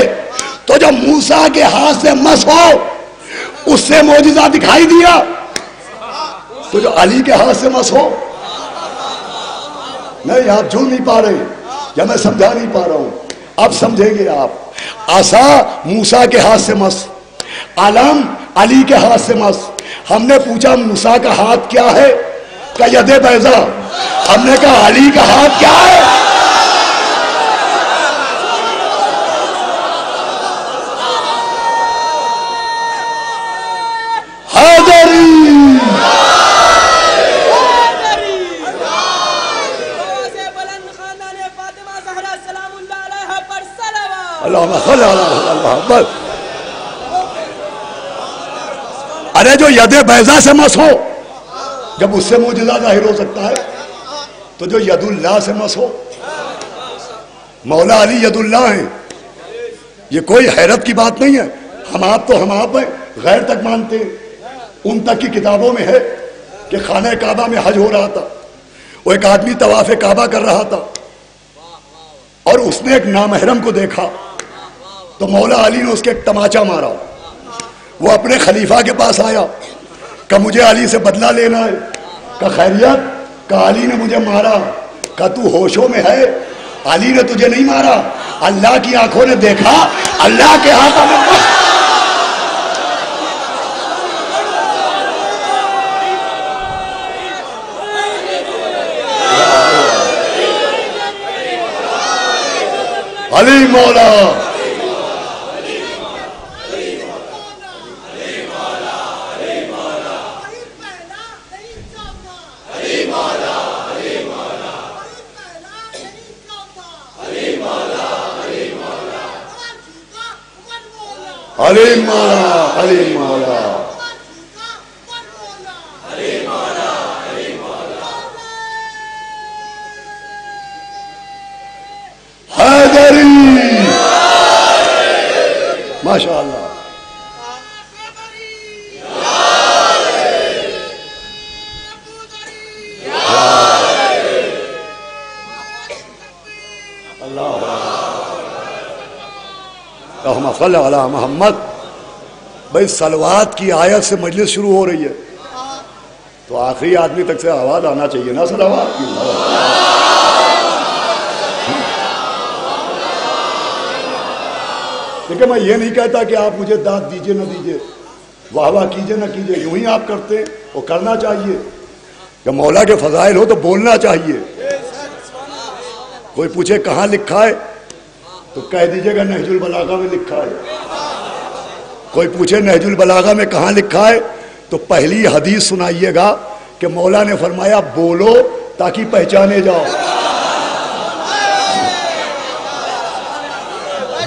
تو جب موسیٰ کے ہاتھ سے مس ہو، اس سے معجزہ دکھائی دیا. تو جو علی کے ہاتھ سے مس ہو، نہیں آپ جھول نہیں پا رہے یا میں سمجھا نہیں پا رہا ہوں. اب سمجھیں گے آپ. عصا موسیٰ کے ہاتھ سے مس, علم علی کے ہاتھ سے مس. ہم نے پوچھا موسیٰ کا ہاتھ کیا ہے؟ کہ ید بیضا. ہم نے کہا علی کا ہاتھ کیا ہے؟ ارے جو ید بیضا سے مس ہو, جب اس سے معجزہ ظاہر ہو سکتا ہے, تو جو ید اللہ سے مس ہو. مولا علی ید اللہ ہیں, یہ کوئی حیرت کی بات نہیں ہے. ہم آپ تو ہم آپ ہیں, غیر تک مانتے ہیں. ان تک کی کتابوں میں ہے کہ خانہ کعبہ میں حج ہو رہا تھا, وہ ایک آدمی طواف کعبہ کر رہا تھا, اور اس نے ایک نامحرم کو دیکھا, تو مولا علی نے اس کے ایک تماچا مارا. وہ اپنے خلیفہ کے پاس آیا کہ مجھے علی سے بدلہ لینا ہے. کہ خیریت؟ کہ علی نے مجھے مارا. کہ تو ہوشوں میں ہے؟ علی نے تجھے نہیں مارا, اللہ کی آنکھوں نے دیکھا, اللہ کے ہاتھوں میں. علی مولا, علی مولا, علی مولا. حیدری, ماشاء اللہ. اللہم صلی علی محمد. بھائی صلوات کی آیت سے مجلس شروع ہو رہی ہے, تو آخری آدمی تک سے آواز آنا چاہیے نا صلوات کی. دیکھیں میں یہ نہیں کہتا کہ آپ مجھے داد دیجئے نہ دیجئے, واہ واہ کیجئے نہ کیجئے, یوں ہی آپ کرتے ہیں, وہ کرنا چاہیے. جب مولا کے فضائل ہو تو بولنا چاہیے. کوئی پوچھے کہاں لکھا ہے تو کہہ دیجئے گا نہج البلاغہ میں لکھا ہے. کوئی پوچھے نہج البلاغہ میں کہاں لکھا ہے تو پہلی حدیث سنائیے گا کہ مولا نے فرمایا بولو تاکہ پہچانے جاؤ.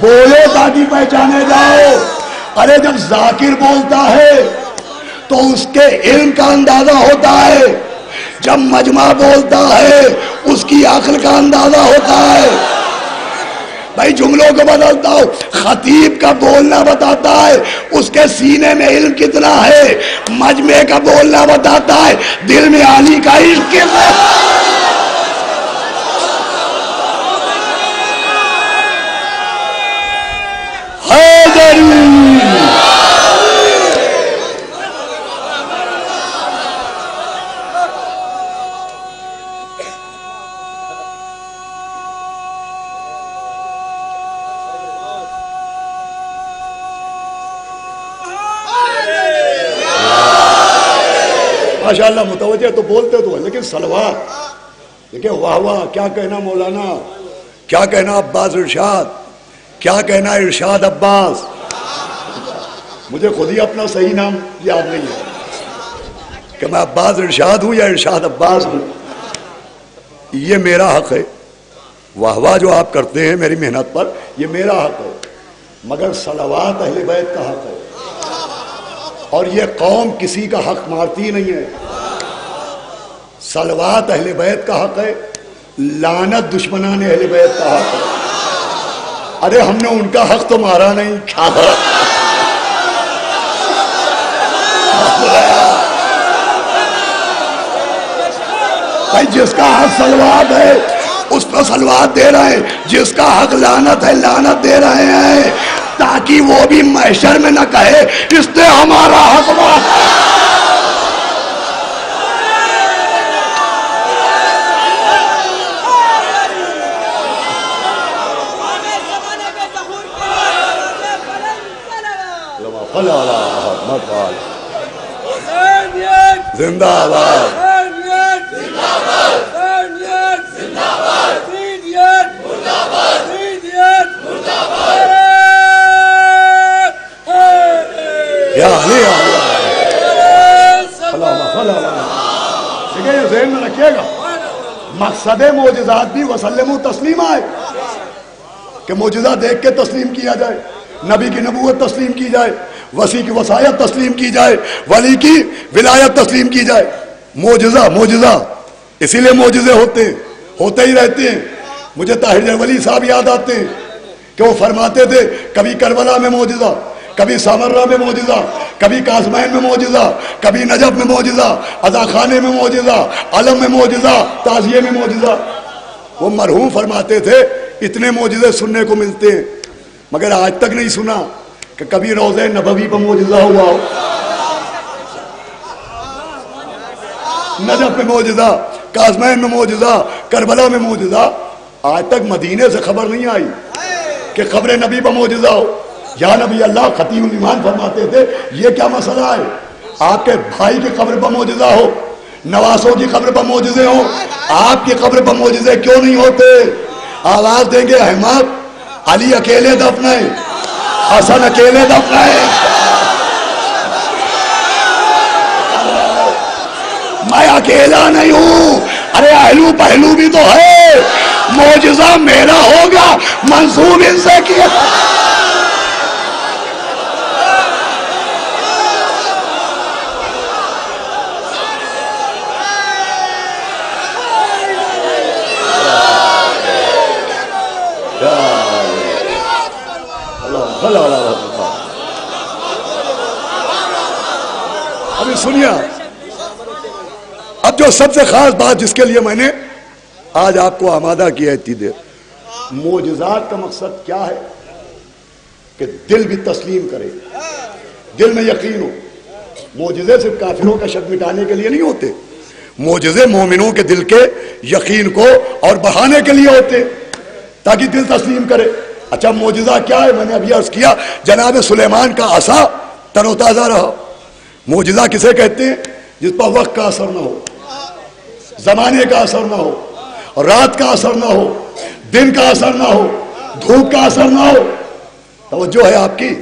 بولو تاکہ پہچانے جاؤ. ارے جب ذاکر بولتا ہے تو اس کے علم کا اندازہ ہوتا ہے, جب مجمع بولتا ہے اس کی عقل کا اندازہ ہوتا ہے. بھائی جملوں کو بدلتا ہوں, خطیب کا بولنا بتاتا ہے اس کے سینے میں علم کتنا ہے, مجمع کا بولنا بتاتا ہے دل میں علی کا عشق کتنا ہے. ماشاءاللہ متوجہ تو بولتے تو ہے, لیکن صلوات دیکھیں. واہ واہ کیا کہنا مولانا, کیا کہنا عباس ارشاد, کیا کہنا ارشاد عباس. مجھے خود ہی اپنا صحیح نام یاد نہیں ہے کہ میں عباس ارشاد ہوں یا ارشاد عباس ہوں. یہ میرا حق ہے, واہ واہ جو آپ کرتے ہیں میری محنت پر, یہ میرا حق ہے, مگر صلوات اہل بیت کا حق ہے. اور یہ قوم کسی کا حق مارتی نہیں ہے. صلوات اہل بیت کا حق ہے, لعنت دشمنان اہل بیت کا حق ہے. ارے ہم نے ان کا حق تو مارا نہیں. بھائی جس کا حق صلوات ہے اس پہ صلوات دے رہے ہیں, جس کا حق لعنت ہے لعنت دے رہے ہیں, تاکہ وہ بھی محشر میں نہ کہے اس نے ہمارا حق مارا. صلی علی محمد زندہ آباد یا علی ٹھیک ہے، یہ ذہن میں رکھیے گا. مقصد معجزات بھی وسلم تسلیمہ ہے کہ معجزہ دیکھ کے تسلیم کیا جائے، نبی کی نبوت تسلیم کی جائے، وسیع کی وصایت تسلیم کی جائے، ولی کی ولایت تسلیم کی جائے. معجزہ اسی لیے معجزے ہوتے ہی رہتے ہیں. مجھے طاہر ولی صاحب یاد آتے ہیں کہ وہ فرماتے تھے کبھی کربلا میں معجزہ، کبھی سامرہ میں معجزہ، کبھی کاظمین میں معجزہ، کبھی نجف میں معجزہ، عزاخانے میں معجزہ، علم میں معجزہ، تعزیے میں معجزہ. وہ مرحوم فرماتے تھے اتنے معجزے سننے کو ملتے ہیں مگر آج تک نہیں سنا کہ کبھی روضہ نبوی پر معجزہ ہوا ہو، نجف میں معجزہ، کاظمین میں معجزہ، کربلا میں معجزہ. آج تک مدینے سے خبر نہیں آئی کہ قبر نبی پر معجزہ ہو. یا نبی اللہ، خطیب الایمان فرماتے تھے یہ کیا مسئلہ ہے، آپ کے بھائی کی قبر پر معجزہ ہو، نواسوں کی قبر پر معجزے ہو، آپ کی قبر پر معجزے کیوں نہیں ہوتے؟ آواز دیں گے احمد، علی اکیلے دفن ہے، حسن اکیلے دفن ہے، میں اکیلا نہیں ہوں، ارے اہلو پہلو بھی تو ہے. معجزہ میرا ہوگا منسوب ان سے کیا. ابھی سنیا، اب جو سب سے خاص بات جس کے لیے میں نے آج آپ کو آمادہ کیا ہے اتنی دیر، معجزات کا مقصد کیا ہے کہ دل بھی تسلیم کرے، دل میں یقین ہو. معجزے صرف کافروں کا شک مٹانے کے لیے نہیں ہوتے، معجزے مومنوں کے دل کے یقین کو اور بڑھانے کے لیے ہوتے تاکہ دل تسلیم کرے. اچھا معجزہ کیا ہے؟ میں نے ابھی عرض کیا جناب سلیمان کا عصا تر و تازہ رہا. معجزہ کسے کہتے ہیں؟ جس پر وقت کا اثر نہ ہو، زمانے کا اثر نہ ہو، رات کا اثر نہ ہو، دن کا اثر نہ ہو، دھوپ کا اثر نہ ہو. توجہ ہے آپ کی؟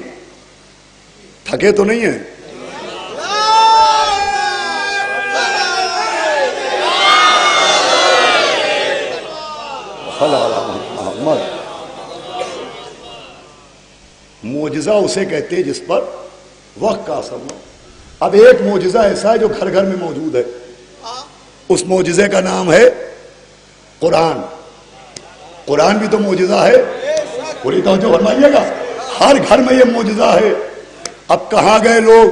تھکے تو نہیں ہیں؟ معجزہ اسے کہتے ہیں جس پر وقت کا اثر نہ ہو. اب ایک معجزہ ایسا ہے جو گھر گھر میں موجود ہے، اس معجزے کا نام ہے قرآن. قرآن بھی تو معجزہ ہے، پوری توجہ فرمائیے گا. ہر گھر میں یہ معجزہ ہے. اب کہاں گئے لوگ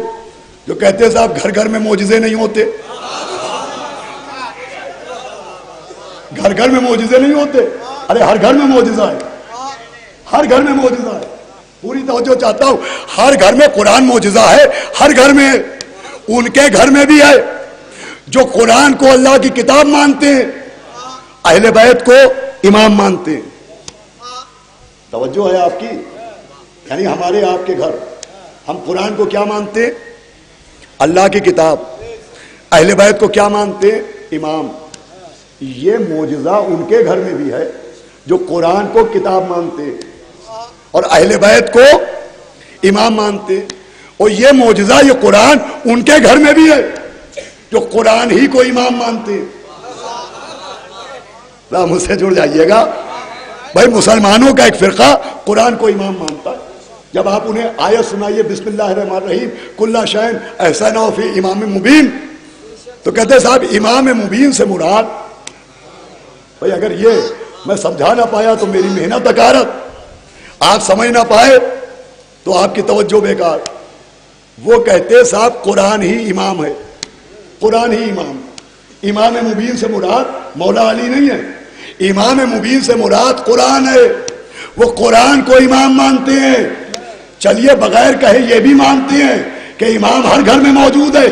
جو کہتے ہیں صاحب گھر گھر میں معجزے نہیں ہوتے؟ گھر گھر میں معجزے نہیں ہوتے. ارے ہر گھر میں معجزہ ہے، ہر گھر میں معجزہ ہے. پوری توجہ چاہتا ہوں. ہر گھر میں قرآن معجزہ ہے، ہر گھر میں. ان کے گھر میں بھی ہے جو قرآن کو اللہ کی کتاب مانتے ہیں، اہل بیت کو امام مانتے ہیں. توجہ ہے آپ کی؟ یعنی ہمارے آپ کے گھر ہم قرآن کو کیا مانتے ہیں؟ اللہ کی کتاب. اہل بیت کو کیا مانتے ہیں؟ امام. یہ معجزہ ان کے گھر میں بھی ہے جو قرآن کو کتاب مانتے ہیں اور اہل بیت کو امام مانتے ہیں. اور یہ معجزہ یہ قرآن ان کے گھر میں بھی ہے جو قرآن ہی کو امام مانتے ہیں. مجھ سے جڑ جائیے گا بھائی. مسلمانوں کا ایک فرقہ قرآن کو امام مانتا ہے. جب آپ انہیں آیت سنائیے بسم اللہ الرحمن الرحیم کل شیء احسنہ فی امام مبین، تو کہتے ہیں صاحب امام مبین سے مراد، بھائی اگر یہ میں سمجھا نہ پایا تو میری محنت اکارت، آپ سمجھ نہ پائے تو آپ کی توجہ بیکار. وہ کہتے صاحب قرآن ہی امام ہے، قرآن ہی امام. امام مبین سے مراد مولا علی نہیں ہے، امام مبین سے مراد قرآن ہے. وہ قرآن کو امام مانتے ہیں. چلیے بغیر کہے یہ بھی مانتے ہیں کہ امام ہر گھر میں موجود ہے.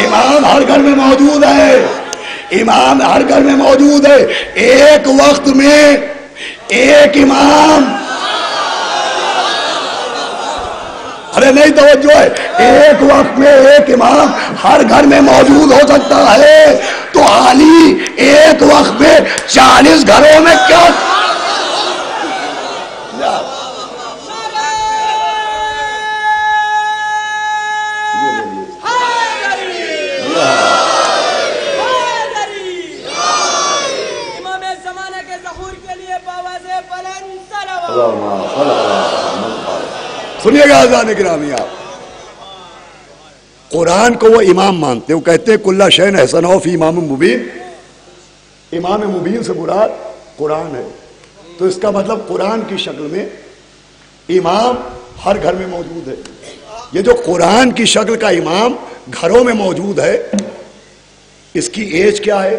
امام ہر گھر میں موجود ہے، امام ہر گھر میں موجود ہے. ایک وقت میں ایک امام ارے نہیں توجہ ہے، ایک وقت میں ایک امام ہر گھر میں موجود ہو سکتا ہے، تو علی ایک وقت میں 40 گھروں میں کیا؟ سنیے گا اذان گرامی، آپ قرآن کو وہ امام مانتے ہیں، وہ کہتے ہیں کلّا شیء احسنہ فی امام مبین، امام مبین سے مراد قرآن ہے، تو اس کا مطلب قرآن کی شکل میں امام ہر گھر میں موجود ہے۔ یہ جو قرآن کی شکل کا امام گھروں میں موجود ہے، اس کی ایج کیا ہے؟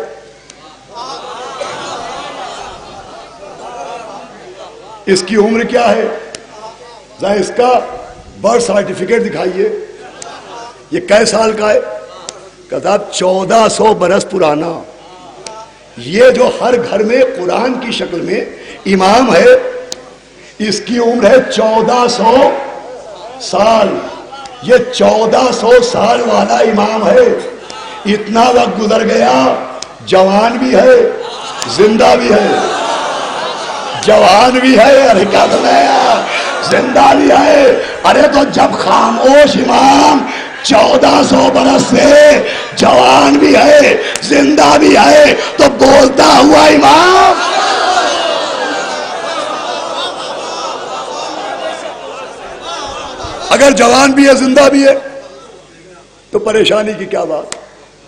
اس کی عمر کیا ہے؟ ذرا اس کا برتھ سرٹیفکیٹ دکھائیے، یہ کئے سال کا ہے؟ کہتا 1400 برس پرانا۔ یہ جو ہر گھر میں قرآن کی شکل میں امام ہے، اس کی عمر ہے 1400 سال۔ یہ 1400 سال والا امام ہے، اتنا وقت گزر گیا، جوان بھی ہے، زندہ بھی ہے، جوان بھی ہے، حرکت میں زندہ بھی ہے۔ ارے تو جب خاموش امام 1400 برس سے جوان بھی ہے، زندہ بھی ہے، تو بولتا ہوا امام اگر جوان بھی ہے، زندہ بھی ہے، تو پریشانی کی کیا بات؟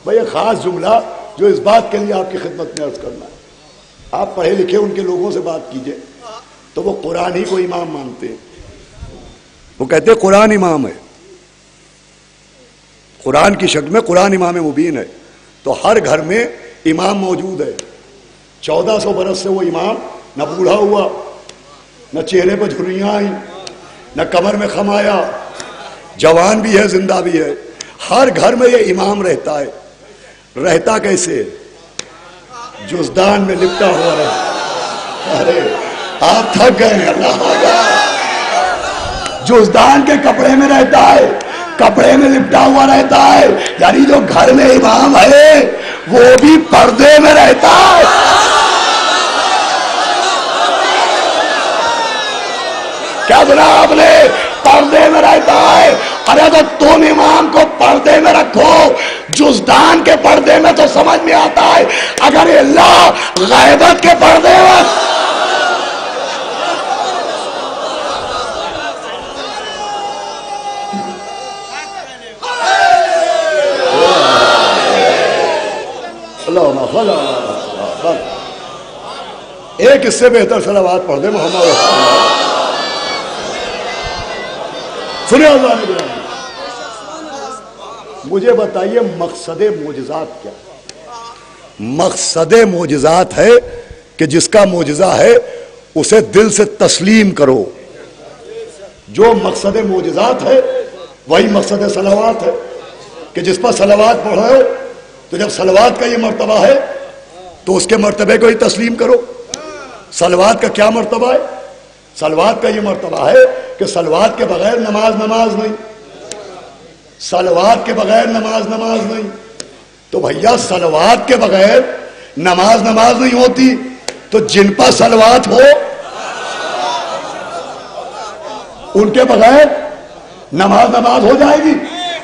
بھئی ایک خاص جملہ جو اس بات کے لیے آپ کی خدمت میں عرض کرنا ہے، آپ پڑھے لکھے ان کے لوگوں سے بات کیجئے تو وہ قرآن ہی کو امام مانتے ہیں، وہ کہتے ہیں قرآن امام ہے، قرآن کی شکل میں قرآن امام مبین ہے، تو ہر گھر میں امام موجود ہے۔ 1400 برس سے وہ امام نہ بوڑھا ہوا، نہ چہرے پہ جھریاں آئیں، نہ کمر میں خم آیا، جوان بھی ہے، زندہ بھی ہے، ہر گھر میں یہ امام رہتا ہے۔ رہتا کیسے؟ جزدان میں لپٹا ہوا رہتا۔ ارے آپ تھک گئے، اللہ جزدان کے کپڑے میں رہتا ہے، کپڑے میں لپٹا ہوا رہتا ہے، یعنی جو گھر میں امام ہے وہ بھی پردے میں رہتا ہے۔ کیا جناب نے؟ پردے میں رہتا ہے۔ ارے تو تم امام کو پردے میں رکھو، جزدان کے پردے میں تو سمجھ میں آتا ہے، اگر اللہ غیبت کے پردے میں ایک اس سے بہتر صلوات پڑھ دے محمد رسول اللہ۔ سنیں اللہ نے بلند، مجھے بتائیے مقصد معجزات کیا؟ مقصد معجزات ہے کہ جس کا معجزہ ہے اسے دل سے تسلیم کرو۔ جو مقصد معجزات ہے وہی مقصد صلوات ہے، کہ جس پر صلوات پڑھو تو جب صلوات کا یہ مرتبہ ہے تو اس کے مرتبے کو ہی تسلیم کرو۔ صلوات کا کیا مرتبہ ہے؟ صلوات کا یہ مرتبہ ہے کہ صلوات کے بغیر نماز نہیں، صلوات کے بغیر نماز نہیں۔ تو بھیا صلوات کے بغیر نماز نہیں ہوتی، تو جن پر صلوات ہو ان کے بغیر نماز ہو جائے گی۔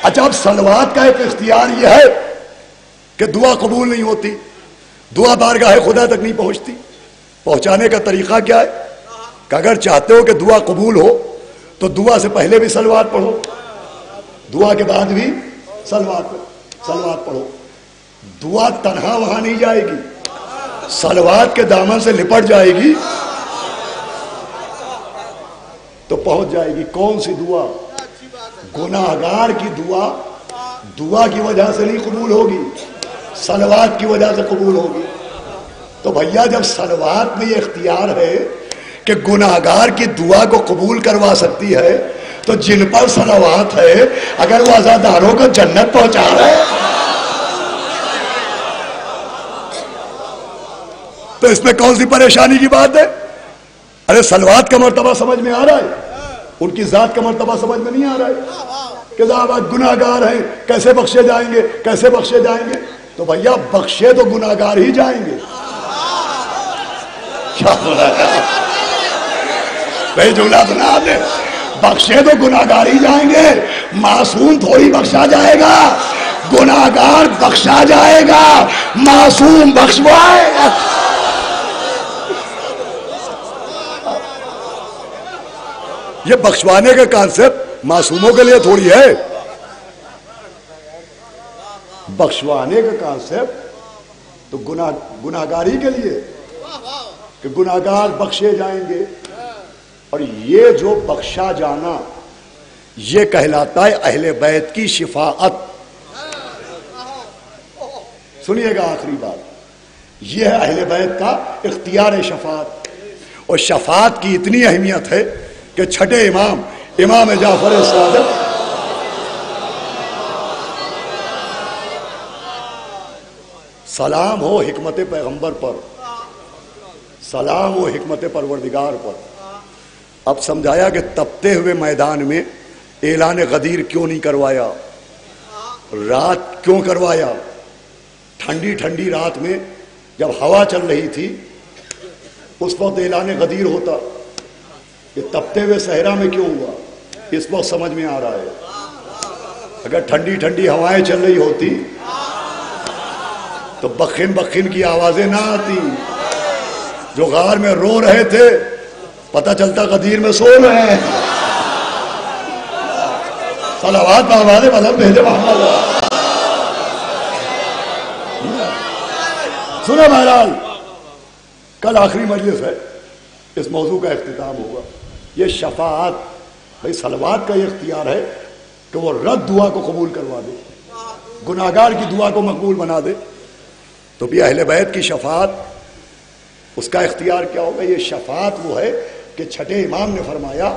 اچھا، اب صلوات کا ایک اختیار یہ ہے کہ دعا قبول نہیں ہوتی، دعا بارگاہ خدا تک نہیں پہنچتی۔ پہنچانے کا طریقہ کیا ہے کہ اگر چاہتے ہو کہ دعا قبول ہو تو دعا سے پہلے بھی صلوات پڑھو، دعا کے بعد بھی صلوات پڑھو۔ دعا تنہا وہاں نہیں جائے گی، صلوات کے دامن سے لپٹ جائے گی تو پہنچ جائے گی۔ کون سی دعا؟ گناہگار کی دعا کی وجہ سے نہیں قبول ہوگی، صلوات کی وجہ سے قبول ہوگی۔ تو بھیا جب صلوات میں یہ اختیار ہے کہ گناہگار کی دعا کو قبول کروا سکتی ہے، تو جن پر صلوات ہے اگر وہ عزاداروں کو جنت پہنچا رہے تو اس میں کون سی پریشانی کی بات ہے؟ ارے صلوات کا مرتبہ سمجھ میں آ رہا ہے؟ ان کی ذات کا مرتبہ سمجھ میں نہیں آ رہا ہے کہ صاحب گناہ گار ہیں کیسے بخشے جائیں گے، کیسے بخشے جائیں گے؟ تو بھیا بخشے تو گناہ گار ہی جائیں گے. کیا بھائی جملہ سنا آپ نے؟ بخشے تو گناہ گار ہی جائیں گے، معصوم تھوڑی بخشا جائے گا. گناہ گار بخشا جائے گا، معصوم بخشوائے گا. یہ بخشوانے کا کانسیپٹ معصوموں کے لیے تھوڑی ہے. بخشوانے کا کانسیپٹ تو گناہگاری کے لیے کہ گناہگار بخشے جائیں گے. اور یہ جو بخشا جانا یہ کہلاتا ہے اہل بیت کی شفاعت. سنیے گا آخری بات، یہ ہے اہل بیت کا اختیار شفاعت. اور شفاعت کی اتنی اہمیت ہے کہ چھٹے امام جعفر صادق سلام ہو حکمت پیغمبر پر، سلام ہو حکمت پروردگار پر. اب سمجھایا کہ تپتے ہوئے میدان میں اعلان غدیر کیوں نہیں کروایا، رات کیوں کروایا؟ ٹھنڈی ٹھنڈی رات میں جب ہوا چل رہی تھی اس وقت اعلان غدیر ہوتا. یہ تپتے ہوئے صحرا میں کیوں ہوا اس وقت سمجھ میں آ رہا ہے. اگر ٹھنڈی ٹھنڈی ہوائیں چل رہی ہوتی تو بخن بخن کی آوازیں نہ آتی. جو غار میں رو رہے تھے پتہ چلتا غدیر میں سو رہے ہیں. صلوات آواز مذہب بھیجے محمد. سنا بہرحال کل آخری مجلس ہے، اس موضوع کا اختتام ہوگا. یہ شفاعت بھائی صلوات کا یہ اختیار ہے کہ وہ رد دعا کو قبول کروا دے، گناہگار کی دعا کو مقبول بنا دے. تو بھی اہل بیت کی شفاعت اس کا اختیار کیا ہوگا؟ یہ شفاعت وہ ہے کہ چھٹے امام نے فرمایا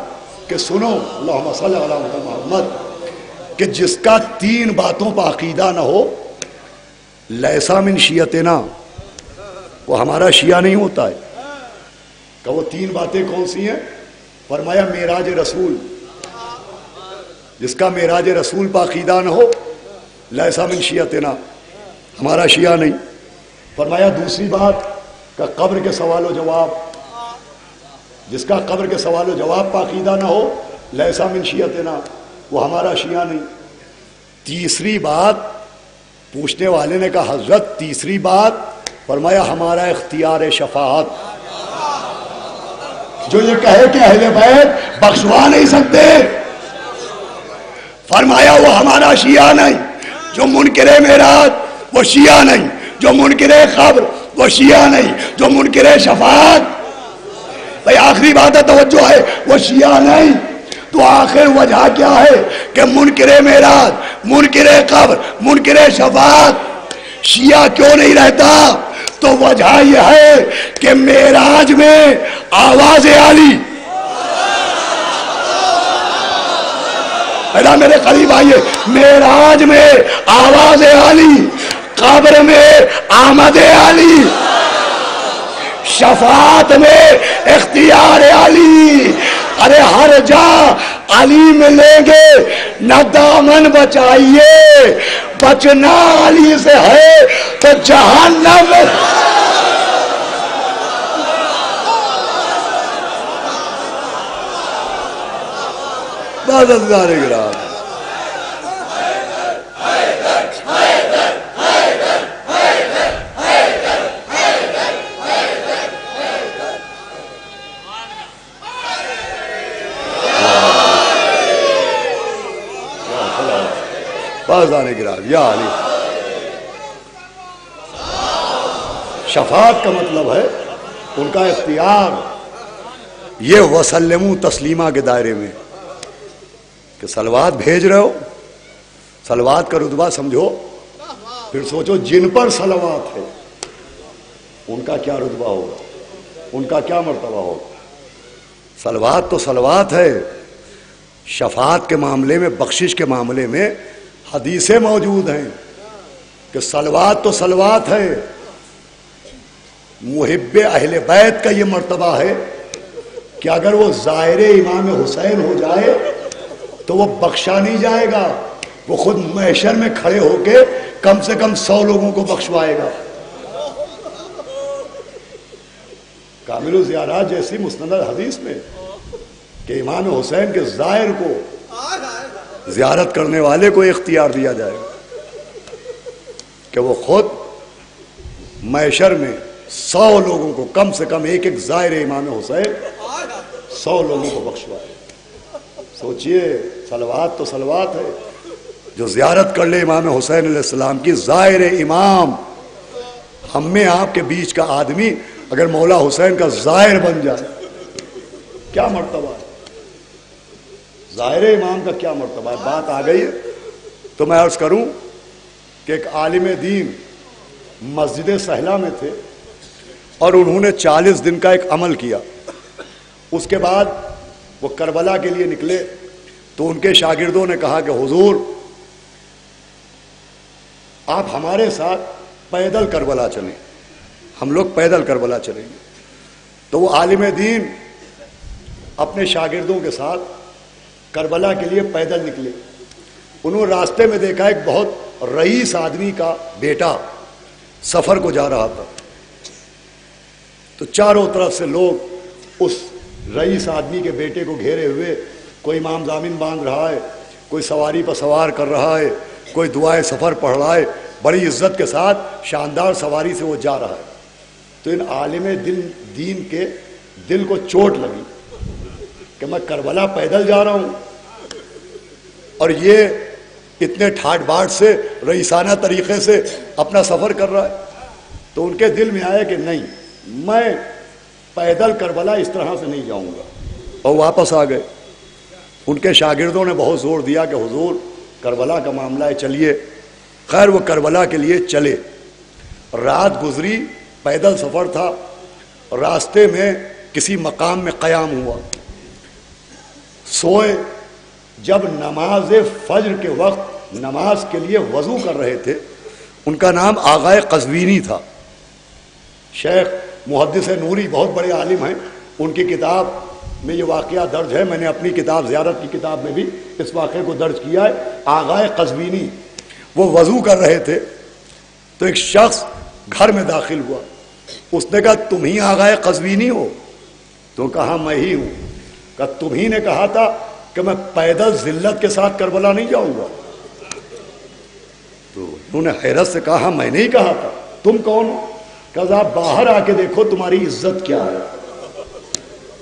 کہ سنو اللہم صلی علی محمد، کہ جس کا 3 باتوں پر عقیدہ نہ ہو لیسا من شیعتنا، وہ ہمارا شیعہ نہیں ہوتا ہے. کہ وہ 3 باتیں کون سی ہیں؟ فرمایا معراج رسول، جس کا معراج رسول پر عقیدہ نہ ہو لیسا من شیعتنا، ہمارا شیعہ نہیں. فرمایا دوسری بات کہ قبر کے سوال و جواب، جس کا قبر کے سوال و جواب پر عقیدہ نہ ہو لیسا من شیعتنا، وہ ہمارا شیعہ نہیں. تیسری بات پوچھنے والے نے کہا حضرت تیسری بات؟ فرمایا ہمارا اختیار شفاعت. جو یہ کہے کہ اہل بیت بخشوا نہیں سکتے، فرمایا وہ ہمارا شیعہ نہیں. جو منکر معراج وہ شیعہ نہیں، جو منکر قبر وہ شیعہ نہیں، جو منکر شفاعت بھائی آخری بات ہے توجہ ہے وہ شیعہ نہیں. تو آخر وجہ کیا ہے کہ منکر معراج، منکر قبر، منکر شفاعت شیعہ کیوں نہیں رہتا؟ تو وجہ یہ ہے کہ معراج میں آواز عالی، میرے قریب آئیے، معراج میں آواز عالی، قبر میں آمد عالی، شفاعت میں اختیار علی. ارے ہر جا علی ملیں گے نہ دامن بچائیے، بچنا علی سے ہے تو جہنم. بہت ازدار گرام بازانے گرام یا علی. شفاعت کا مطلب ہے ان کا اختیار. یہ وسلمو تسلیمہ کے دائرے میں کہ صلوات بھیج رہے ہو، صلوات کا رتبہ سمجھو، پھر سوچو جن پر صلوات ہے ان کا کیا رتبہ ہوگا، ان کا کیا مرتبہ ہوگا. صلوات تو صلوات ہے. شفاعت کے معاملے میں، بخشش کے معاملے میں حدیثیں موجود ہیں کہ صلوات تو صلوات ہے. محب اہل بیت کا یہ مرتبہ ہے کہ اگر وہ ظاہر امام حسین ہو جائے تو وہ بخشا نہیں جائے گا، وہ خود محشر میں کھڑے ہو کے کم سے کم 100 لوگوں کو بخشوائے گا۔ کامل الزیارات جیسی مسند حدیث میں کہ امام حسین کے ظاہر کو زیارت کرنے والے کو اختیار دیا جائے گا کہ وہ خود محشر میں 100 لوگوں کو، کم سے کم ایک ایک ظاہر امام حسین 100 لوگوں کو بخشوائے۔ سوچئے، صلوات تو صلوات ہے، جو زیارت کر لے امام حسین علیہ السلام کی، ظاہر امام۔ ہم میں آپ کے بیچ کا آدمی اگر مولا حسین کا ظاہر بن جائے کیا مرتبہ ہے، ظاہر امام کا کیا مرتبہ ہے۔ بات آ گئی ہے تو میں عرض کروں کہ ایک عالم دین مسجد سہلا میں تھے اور انہوں نے 40 دن کا ایک عمل کیا۔ اس کے بعد وہ کربلا کے لیے نکلے تو ان کے شاگردوں نے کہا کہ حضور آپ ہمارے ساتھ پیدل کربلا چلیں، ہم لوگ پیدل کربلا چلیں گے۔ تو وہ عالم دین اپنے شاگردوں کے ساتھ کربلا کے لیے پیدل نکلے۔ انہوں نے راستے میں دیکھا ایک بہت رئیس آدمی کا بیٹا سفر کو جا رہا تھا، تو چاروں طرف سے لوگ اس رئیس آدمی کے بیٹے کو گھیرے ہوئے، کوئی امام ضامن باندھ رہا ہے، کوئی سواری پر سوار کر رہا ہے، کوئی دعائے سفر پڑھ رہا ہے، بڑی عزت کے ساتھ شاندار سواری سے وہ جا رہا ہے۔ تو ان عالم دین کے دل کو چوٹ لگی کہ میں کربلا پیدل جا رہا ہوں اور یہ اتنے ٹھاٹ باٹ سے رئیسانہ طریقے سے اپنا سفر کر رہا ہے۔ تو ان کے دل میں آیا کہ نہیں، میں پیدل کربلا اس طرح سے نہیں جاؤں گا، اور واپس آ گئے۔ ان کے شاگردوں نے بہت زور دیا کہ حضور کربلا کا معاملہ ہے، چلیے۔ خیر وہ کربلا کے لیے چلے۔ رات گزری، پیدل سفر تھا، راستے میں کسی مقام میں قیام ہوا، سوئے۔ جب نماز فجر کے وقت نماز کے لیے وضو کر رہے تھے، ان کا نام آغائے قزوینی تھا، شیخ محدث نوری بہت بڑے عالم ہیں، ان کی کتاب میں یہ واقعہ درج ہے، میں نے اپنی کتاب زیارت کی کتاب میں بھی اس واقعے کو درج کیا ہے۔ آغائے قزوینی وہ وضو کر رہے تھے تو ایک شخص گھر میں داخل ہوا، اس نے کہا تم ہی آغائے قزوینی ہو؟ تو کہا میں ہی ہوں۔ کہا تم ہی نے کہا تھا کہ میں پیدل ذلت کے ساتھ کربلا نہیں جاؤں گا؟ تو انہوں نے حیرت سے کہا میں نہیں کہا تھا، تم کون ہو؟ کہا آپ باہر آ کے دیکھو تمہاری عزت کیا ہے۔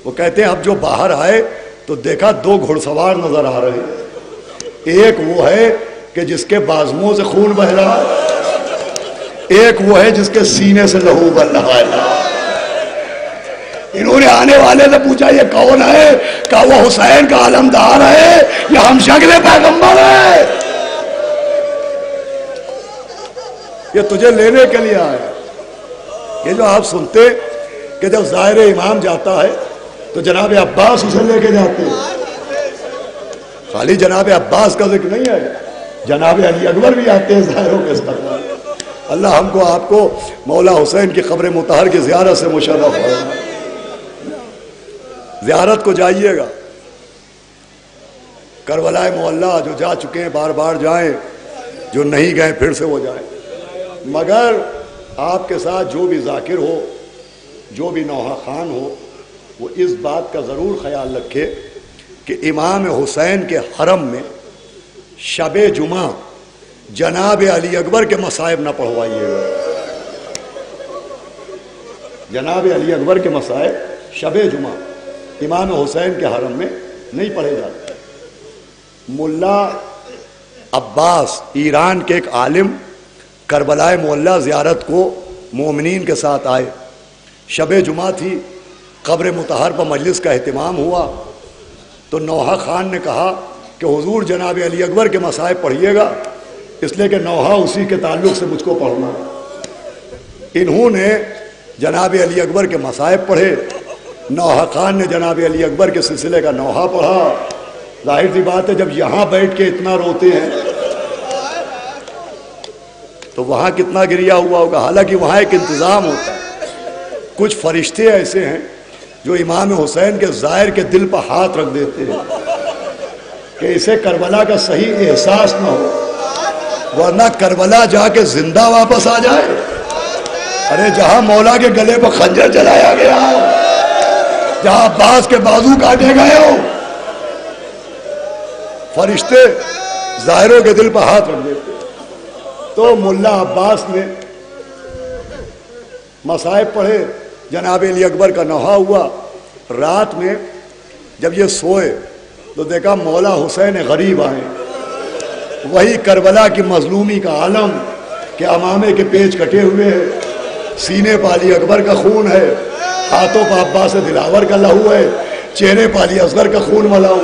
وہ کہتے ہیں اب جو باہر آئے تو دیکھا 2 گھڑ سوار نظر آ رہے ہیں، ایک وہ ہے کہ جس کے بازوؤں سے خون بہ رہا ہے، ایک وہ ہے جس کے سینے سے لہو بن رہا ہے۔ انہوں نے آنے والے سے پوچھا یہ کون ہے؟ کہا وہ حسین کا علمدار ہے، یہ ہم شکل پیغمبر ہے، یہ تجھے لینے کے لیے آیا۔ یہ جو آپ سنتے کہ جب ظاہر امام جاتا ہے تو جناب عباس اسے لے کے جاتے ہیں، خالی جناب عباس کا ذکر نہیں ہے، جناب علی اکبر بھی آتے ہیں ظاہروں کے استقبال۔ اللہ ہم کو آپ کو مولا حسین کی قبر مطہر کی زیارت سے مشرف ہو۔ زیارت کو جائیے گا، کربلا معلیٰ جو جا چکے ہیں بار بار جائیں، جو نہیں گئے پھر سے وہ جائیں۔ مگر آپ کے ساتھ جو بھی ذاکر ہو، جو بھی نوحہ خان ہو، وہ اس بات کا ضرور خیال رکھے کہ امام حسین کے حرم میں شب جمعہ جناب علی اکبر کے مصائب نہ پڑھوائیے گا۔ جناب علی اکبر کے مصائب شب جمعہ امام حسین کے حرم میں نہیں پڑھے جاتے۔ ملا عباس ایران کے ایک عالم کربلائے معلیٰ زیارت کو مومنین کے ساتھ آئے، شب جمعہ تھی، قبر مطہر پر مجلس کا اہتمام ہوا، تو نوحہ خان نے کہا کہ حضور جناب علی اکبر کے مصائب پڑھیے گا، اس لیے کہ نوحہ اسی کے تعلق سے مجھ کو پڑھنا۔ انہوں نے جناب علی اکبر کے مصائب پڑھے، نوحہ خان نے جناب علی اکبر کے سلسلے کا نوحہ پڑھا۔ ظاہر سی بات ہے جب یہاں بیٹھ کے اتنا روتے ہیں تو وہاں کتنا گریا ہوا ہوگا۔ حالانکہ وہاں ایک انتظام ہوتا ہے، کچھ فرشتے ایسے ہیں جو امام حسین کے ظاہر کے دل پر ہاتھ رکھ دیتے ہیں کہ اسے کربلا کا صحیح احساس نہ ہو، ورنہ کربلا جا کے زندہ واپس آ جائے۔ ارے جہاں مولا کے گلے پر خنجر چلایا گیا، جہاں عباس کے بازو کاٹے گئے ہو، فرشتے ظاہروں کے دل پر ہاتھ رکھ دیتے۔ تو ملا عباس نے مصائب پڑھے، جناب علی اکبر کا نوحہ ہوا۔ رات میں جب یہ سوئے تو دیکھا مولا حسین غریب آئے، وہی کربلا کی مظلومی کا عالم کہ امامے کے پیچ کٹے ہوئے ہیں، سینے پہ علی اکبر کا خون ہے، ہاتھوں پہ عباس دلاور کا لہو ہے، چہرے پہ علی اصغر کا خون ملاؤ۔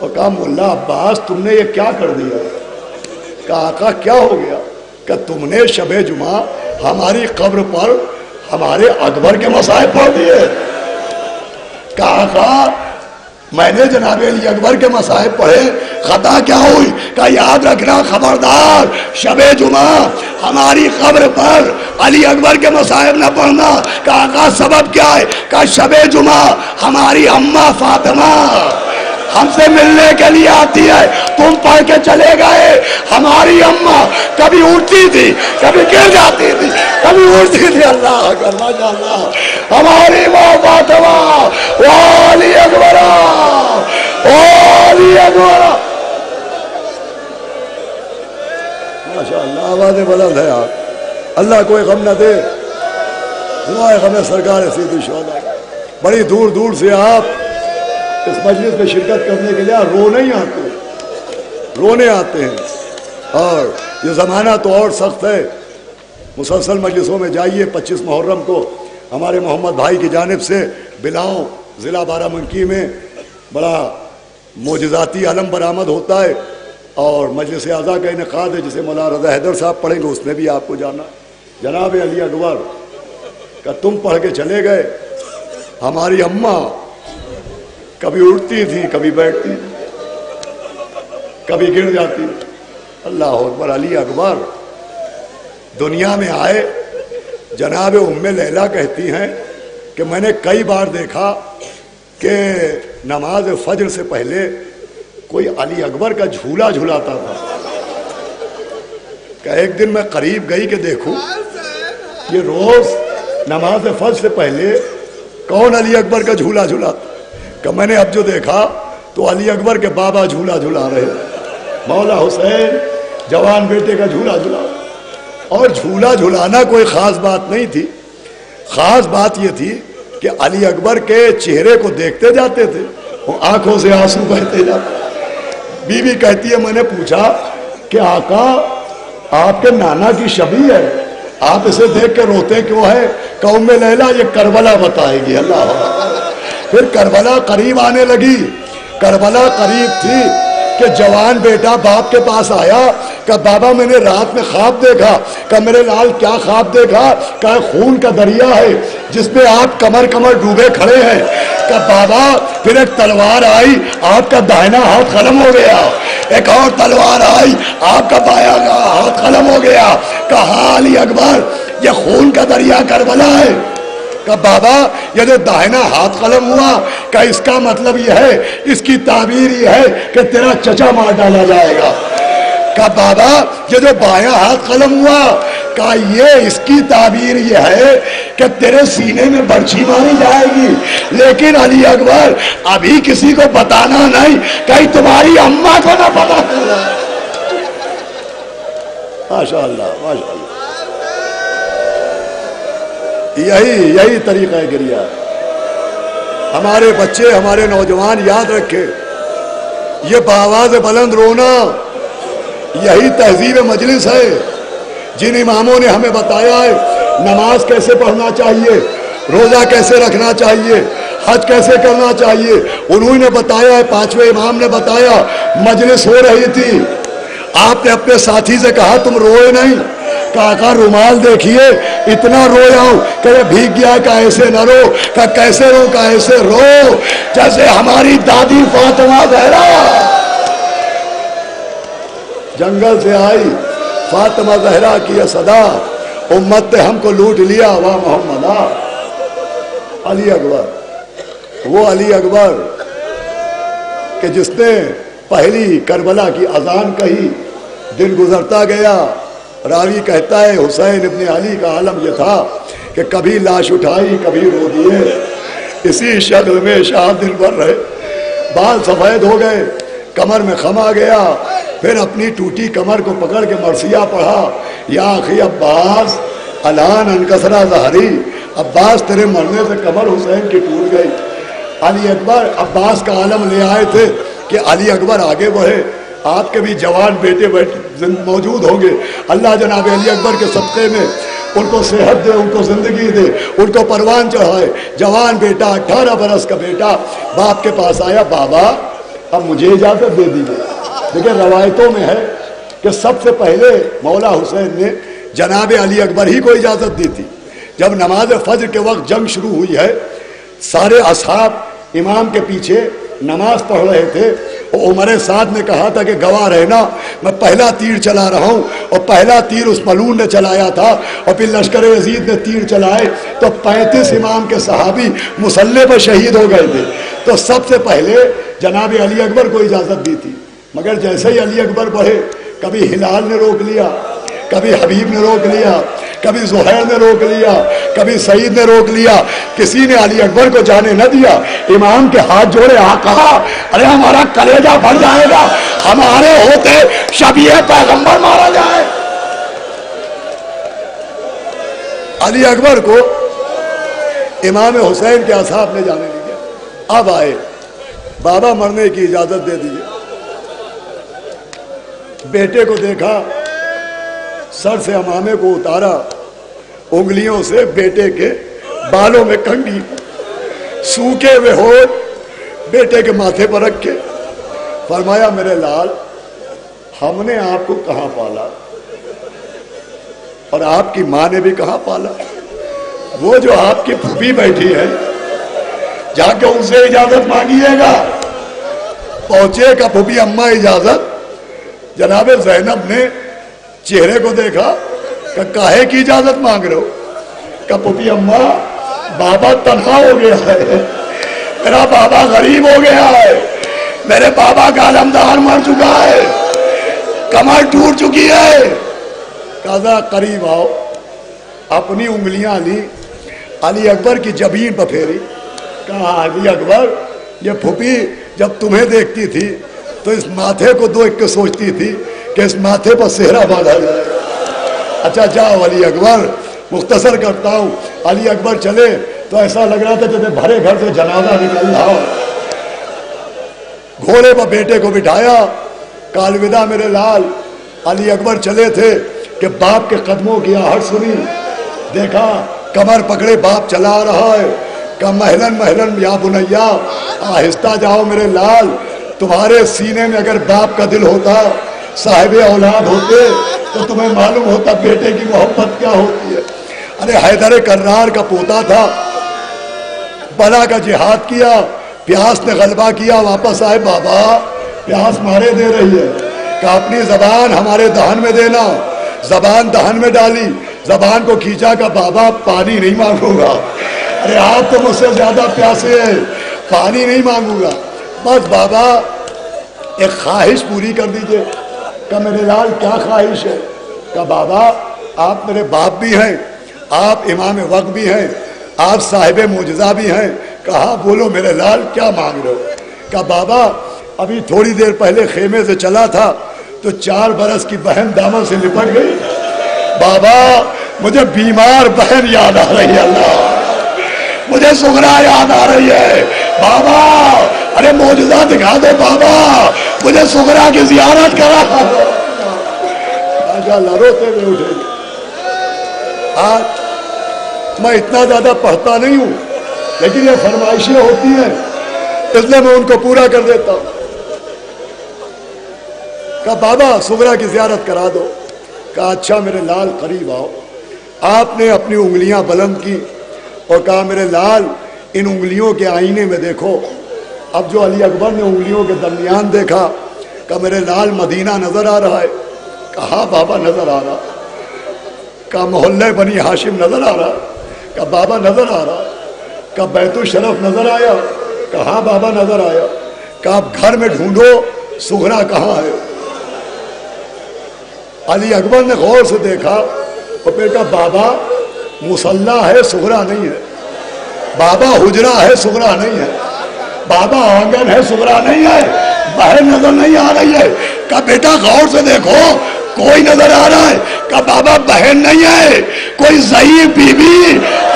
اور کہا ملا عباس تم نے یہ کیا کر دیا؟ کہا آقا کیا ہو گیا؟ کہ تم نے شب جمعہ ہماری قبر پر ہمارے اکبر کے مصائب پڑھ دیے۔ کہا آقا میں نے جناب علی اکبر کے مصائب پڑھے، خطا کیا ہوئی؟ کہ یاد رکھنا خبردار، شب جمعہ ہماری قبر پر علی اکبر کے مصائب نہ پڑھنا۔ کہ آقا سبب کیا ہے؟ کہ شب جمعہ ہماری اماں فاطمہ ہم سے ملنے کے لیے آتی ہے، تم پڑھ کے چلے گئے۔ ہماری اماں کبھی اٹھتی تھی، کبھی گر جاتی تھی، کبھی اٹھتی تھی۔ اللہ اکبر، ماشاء اللہ، ہماری ماں فاطمہ علی اکبر، علی اکبر، ماشاء اللہ۔ آواز بلند ہے آپ، اللہ کوئی غم نہ دے، دعائے غم سرکار سید الشہداء۔ بڑی دور دور سے آپ اس مجلس میں شرکت کرنے کے لیے رونے آتے ہیں، اور یہ زمانہ تو اور سخت ہے۔ مسلسل مجلسوں میں جائیے۔ 25 محرم کو ہمارے محمد بھائی کی جانب سے بلاؤ ضلع بارہ بنکی میں بڑا معجزاتی علم برآمد ہوتا ہے، اور مجلس اعضاء کا انعقاد ہے جسے مولانا رضا حیدر صاحب پڑھیں گے، اس میں بھی آپ کو جانا۔ جناب علی اکبر کہ تم پڑھ کے چلے گئے، ہماری اماں کبھی اٹھتی تھی، کبھی بیٹھتی، کبھی گر جاتی۔ اللہ اکبر۔ علی اکبر دنیا میں آئے، جناب ام لیلہ کہتی ہیں کہ میں نے کئی بار دیکھا کہ نماز فجر سے پہلے کوئی علی اکبر کا جھولا جھلاتا تھا۔ کہ ایک دن میں قریب گئی کہ دیکھوں یہ روز نماز فجر سے پہلے کون علی اکبر کا جھولا جھلاتا۔ کہ میں نے اب جو دیکھا تو علی اکبر کے بابا جھولا جھلا رہے، مولا حسین جوان بیٹے کا جھولا جھلا۔ اور جھولا جھلانا کوئی خاص بات نہیں تھی، خاص بات یہ تھی کہ علی اکبر کے چہرے کو دیکھتے جاتے تھے، وہ آنکھوں سے آنسو بہتے جاتے۔ بی بی کہتی ہے میں نے پوچھا کہ آقا آپ کے نانا کی شبیہ ہے، آپ اسے دیکھ کے روتے کیوں ہیں؟ کہ ام لیلہ یہ کربلا بتائے گی۔ اللہ پھر کربلا قریب آنے لگی، کربلا قریب تھی کہ جوان بیٹا باپ کے پاس آیا کہ بابا میں نے رات میں خواب دیکھا۔ کہ میرے لال کیا خواب دیکھا؟ کہ خون کا دریا ہے جس میں آپ کمر کمر ڈوبے کھڑے ہیں۔ کہ بابا پھر ایک تلوار آئی، آپ کا داہنا ہاتھ ختم ہو گیا، ایک اور تلوار آئی، آپ کا بایاں ہاتھ ختم ہو گیا۔ کہ ہاں علی اکبر یہ خون کا دریا کربلا ہے۔ کہ بابا یہ جو داہنا ہاتھ قلم ہوا، کہ اس کا مطلب یہ ہے، اس کی تعبیر یہ ہے کہ تیرا چچا مار ڈالا جائے گا۔ کہ بابا یہ جو بایاں ہاتھ قلم ہوا، کہ یہ اس کی تعبیر یہ ہے کہ تیرے سینے میں برچھی ماری جائے گی۔ لیکن علی اکبر ابھی کسی کو بتانا نہیں، کہیں تمہاری اماں کو نہ پتا چلا۔ ماشاء اللہ، ماشاء اللہ، یہی طریقہ ہے گریہ۔ ہمارے بچے، ہمارے نوجوان یاد رکھے، یہ بآواز بلند رونا یہی تہذیب مجلس ہے۔ جن اماموں نے ہمیں بتایا ہے نماز کیسے پڑھنا چاہیے، روزہ کیسے رکھنا چاہیے، حج کیسے کرنا چاہیے، انہوں نے بتایا ہے، 5ویں امام نے بتایا۔ مجلس ہو رہی تھی، آپ نے اپنے ساتھی سے کہا تم روئے نہیں؟ کہ آقا رومال دیکھیے اتنا رویا ہوں کہ بھیگ گیا، کہ ایسے نہ رو۔ کہ کیسے رو؟ کہ ایسے رو جیسے ہماری دادی فاطمہ زہرا جنگل سے آئی، فاطمہ زہرا کی یہ صدا، امت نے ہم کو لوٹ لیا، واہ محمد۔ علی اکبر، وہ علی اکبر کہ جس نے پہلی کربلا کی اذان کہی، دن گزرتا گیا، راوی کہتا ہے حسین ابن علی کا عالم یہ تھا کہ کبھی لاش اٹھائی کبھی رو دیے، اسی شکل میں شام دن بھر رہے، بال سفید ہو گئے، کمر میں خم آ گیا، پھر اپنی ٹوٹی کمر کو پکڑ کے مرثیہ پڑھا، یا اخی عباس الان انکسرا ظہری، عباس تیرے مرنے سے کمر حسین کی ٹوٹ گئی۔ علی اکبر عباس کا عالم لے آئے تھے کہ علی اکبر آگے بڑھے، آپ کے بھی جوان بیٹے موجود ہوں گے، اللہ جناب علی اکبر کے صدقے میں ان کو صحت دے، ان کو زندگی دے، ان کو پروان چڑھائے۔ جوان بیٹا 18 برس کا بیٹا باپ کے پاس آیا، بابا اب مجھے اجازت دے دیجیے۔ دیکھیں روایتوں میں ہے کہ سب سے پہلے مولا حسین نے جناب علی اکبر ہی کو اجازت دی تھی۔ جب نماز فجر کے وقت جنگ شروع ہوئی ہے، سارے اصحاب امام کے پیچھے نماز پڑھ رہے تھے، اور عمر سعد نے کہا تھا کہ گواہ رہنا میں پہلا تیر چلا رہا ہوں، اور پہلا تیر اس ملعون نے چلایا تھا، اور پھر لشکر یزید نے تیر چلائے تو 35 امام کے صحابی مسلح پر شہید ہو گئے تھے۔ تو سب سے پہلے جناب علی اکبر کو اجازت دی تھی، مگر جیسے ہی علی اکبر بڑھے، کبھی ہلال نے روک لیا، کبھی حبیب نے روک لیا، کبھی زہیر نے روک لیا، کبھی سعید نے روک لیا، کسی نے علی اکبر کو جانے نہ دیا۔ امام کے ہاتھ جوڑے، آقا ارے ہمارا کلیجہ بھر جائے گا، ہمارے ہوتے شبیہ پیغمبر مارا جائے۔ علی اکبر کو امام حسین کے اصحاب نے جانے نہیں دیا۔ اب آئے، بابا مرنے کی اجازت دے دیجیے۔ بیٹے کو دیکھا، سر سے امامے کو اتارا، انگلیوں سے بیٹے کے بالوں میں کنگھی، سوکھے ہوئے ہونٹ بیٹے کے ماتھے پر رکھ کے فرمایا میرے لال، ہم نے آپ کو کہاں پالا اور آپ کی ماں نے بھی کہاں پالا؟ وہ جو آپ کی پھوپھی بیٹھی ہے، جا کے ان سے اجازت مانگیے گا۔ پہنچے کا پھوپھی اماں اجازت، جناب زینب نے چہرے کو دیکھا کہ کاہے کی اجازت مانگ رہے ہو؟ کہ پھوپھی اماں بابا تنہا ہو گیا ہے، میرا بابا غریب ہو گیا ہے، میرے بابا کا علمدار مر چکا ہے، کمر ٹوٹ چکی ہے۔ کہا قریب آؤ، اپنی انگلیاں لی، علی اکبر کی جبین پر پھیری، کہا علی اکبر یہ پھوپھی جب تمہیں دیکھتی تھی تو اس ماتھے کو دیکھ کے سوچتی تھی کہ اس ماتھے پر صحرا باندھا جائے۔ اچھا جاؤ علی اکبر، مختصر کرتا ہوں، علی اکبر چلے تو ایسا لگ رہا تھا جیسے بھرے گھر سے جنازہ نکل رہا ہو۔ گھوڑے پر بیٹے کو بٹھایا، کہا الوداع میرے لال۔ علی اکبر چلے تھے کہ باپ کے قدموں کی آہٹ سنی، دیکھا کمر پکڑے باپ چلا رہا ہے، کہا مہلن مہلن یا بنیا، آہستہ جاؤ میرے لال، تمہارے سینے میں اگر باپ کا دل ہوتا، صاحب اولاد ہوتے تو تمہیں معلوم ہوتا بیٹے کی محبت کیا ہوتی ہے۔ ارے حیدر کرار کا پوتا تھا، بلا کا جہاد کیا، پیاس نے غلبہ کیا، واپس آئے، بابا پیاس مارے دے رہی ہے، کہ اپنی زبان ہمارے دہن میں دینا۔ زبان دہن میں ڈالی، زبان کو کھینچا، کہ بابا پانی نہیں مانگوں گا، ارے آپ تو مجھ سے زیادہ پیاسے ہیں، پانی نہیں مانگوں گا، بس بابا ایک خواہش پوری کر دیجئے۔ کہ میرے لال کیا خواہش ہے؟ کہ بابا آپ میرے باپ بھی ہیں، آپ امام وقت بھی ہیں، آپ صاحب معجزہ بھی ہیں۔ کہا بولو میرے لال کیا مانگ رہے ہو؟ کہ بابا ابھی تھوڑی دیر پہلے خیمے سے چلا تھا تو 4 برس کی بہن دامن سے لپٹ گئی، بابا مجھے بیمار بہن یاد آ رہی ہے، اللہ مجھے سغرا یاد آ رہی ہے، بابا ارے معجزہ دکھا دو، بابا مجھے سغرا کی زیارت کرا۔ ماشاءاللہ روتے ہوئے اٹھے۔ آج میں اتنا زیادہ پڑھتا نہیں ہوں، لیکن یہ فرمائشیں ہوتی ہیں اس لیے میں ان کو پورا کر دیتا ہوں۔ کہا بابا سغرا کی زیارت کرا دو۔ کہا اچھا میرے لال قریب آؤ۔ آپ نے اپنی انگلیاں بلند کی اور کہا میرے لال ان انگلیوں کے آئینے میں دیکھو۔ اب جو علی اکبر نے انگلیوں کے درمیان دیکھا، کہ میرے لال مدینہ نظر آ رہا ہے؟ کہا بابا نظر آ رہا۔ کہا محلے بنی ہاشم نظر آ رہا؟ کہا بابا نظر آ رہا۔ کہا بیت الشرف نظر آیا؟ کہا بابا نظر آیا۔ کہا آپ گھر میں ڈھونڈو سغرا کہاں ہے؟ علی اکبر نے غور سے دیکھا اور پھر کہا بابا مصلی ہے سغرا نہیں ہے، بابا حجرہ ہے سغرا نہیں ہے، بابا آنگن ہے سغرا نہیں ہے، بہن نظر نہیں آ رہی ہے۔ کہا بیٹا غور سے دیکھو کوئی نظر آ رہا ہے؟ کہا بابا بہن نہیں ہے، کوئی ضعیف بی بی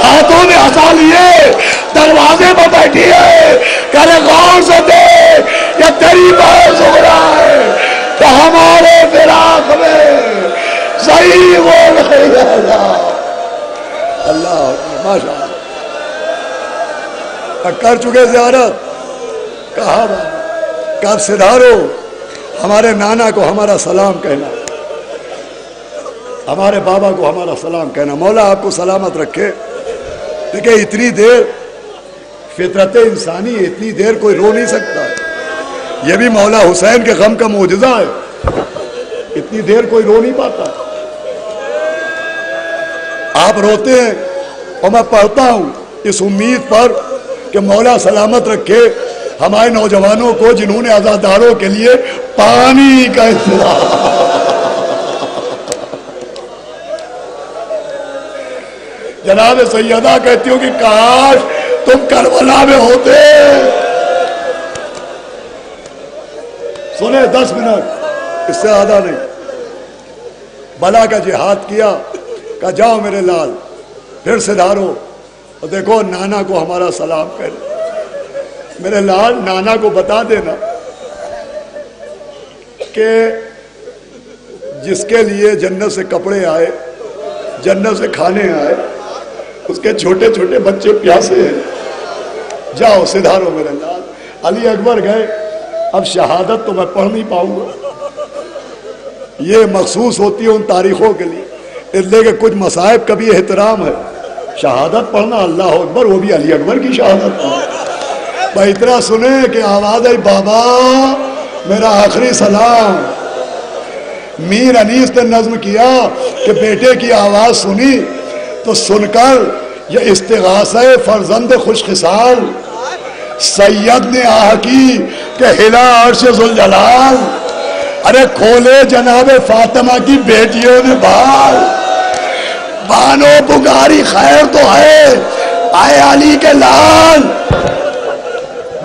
ہاتھوں میں عصا لیے دروازے پر بیٹھی ہے، کہ غور سے دیکھ یہ تیری بہن سغرا ہے، تو ہمارے فراق میں ضعیف ہو گئی اللہ ماشاء اللہ۔ کر چکے زیارت؟ کہا کب سدھارو ہمارے نانا کو ہمارا سلام کہنا، ہمارے بابا کو ہمارا سلام کہنا، مولا آپ کو سلامت رکھے۔ دیکھیں اتنی دیر فطرت انسانی، اتنی دیر کوئی رو نہیں سکتا، یہ بھی مولا حسین کے غم کا معجزہ ہے، اتنی دیر کوئی رو نہیں پاتا۔ آپ روتے ہیں اور میں پڑھتا ہوں اس امید پر کہ مولا سلامت رکھے ہمارے نوجوانوں کو جنہوں نے عزاداروں کے لیے پانی کا انتظام۔ جناب سیدہ کہتی ہوں کہ کاش تم کربلا میں ہوتے۔ سنیں 10 منٹ، اس سے زیادہ نہیں۔ بلا کا جہاد کیا، کہا جاؤ میرے لال پھر سدھارو اور دیکھو نانا کو ہمارا سلام کہنا۔ میرے لال نانا کو بتا دینا کہ جس کے لیے جنت سے کپڑے آئے، جنت سے کھانے آئے، اس کے چھوٹے چھوٹے بچے پیاسے ہیں، جاؤ سدھارو میرے لال۔ علی اکبر گئے، اب شہادت تو میں پڑھ نہیں پاؤں گا، یہ مخصوص ہوتی ہے ان تاریخوں کے لیے، اس لیے کہ کچھ مصائب کا بھی احترام ہے۔ شہادت پڑھنا اللہ اکبر، وہ بھی علی اکبر کی شہادت پڑھنا۔ بھائی اتنا سنیں کہ آواز آئی بابا میرا آخری سلام۔ میر انیس نے نظم کیا کہ بیٹے کی آواز سنی تو سن کر یہ استغاثہ فرزند خوش خصال، سید نے آہ کی کہ ہلا عرش ذوالجلال، ارے کھولے جناب فاطمہ کی بیٹیوں نے بال، بانو پکاری خیر تو ہے آئے علی کے لال،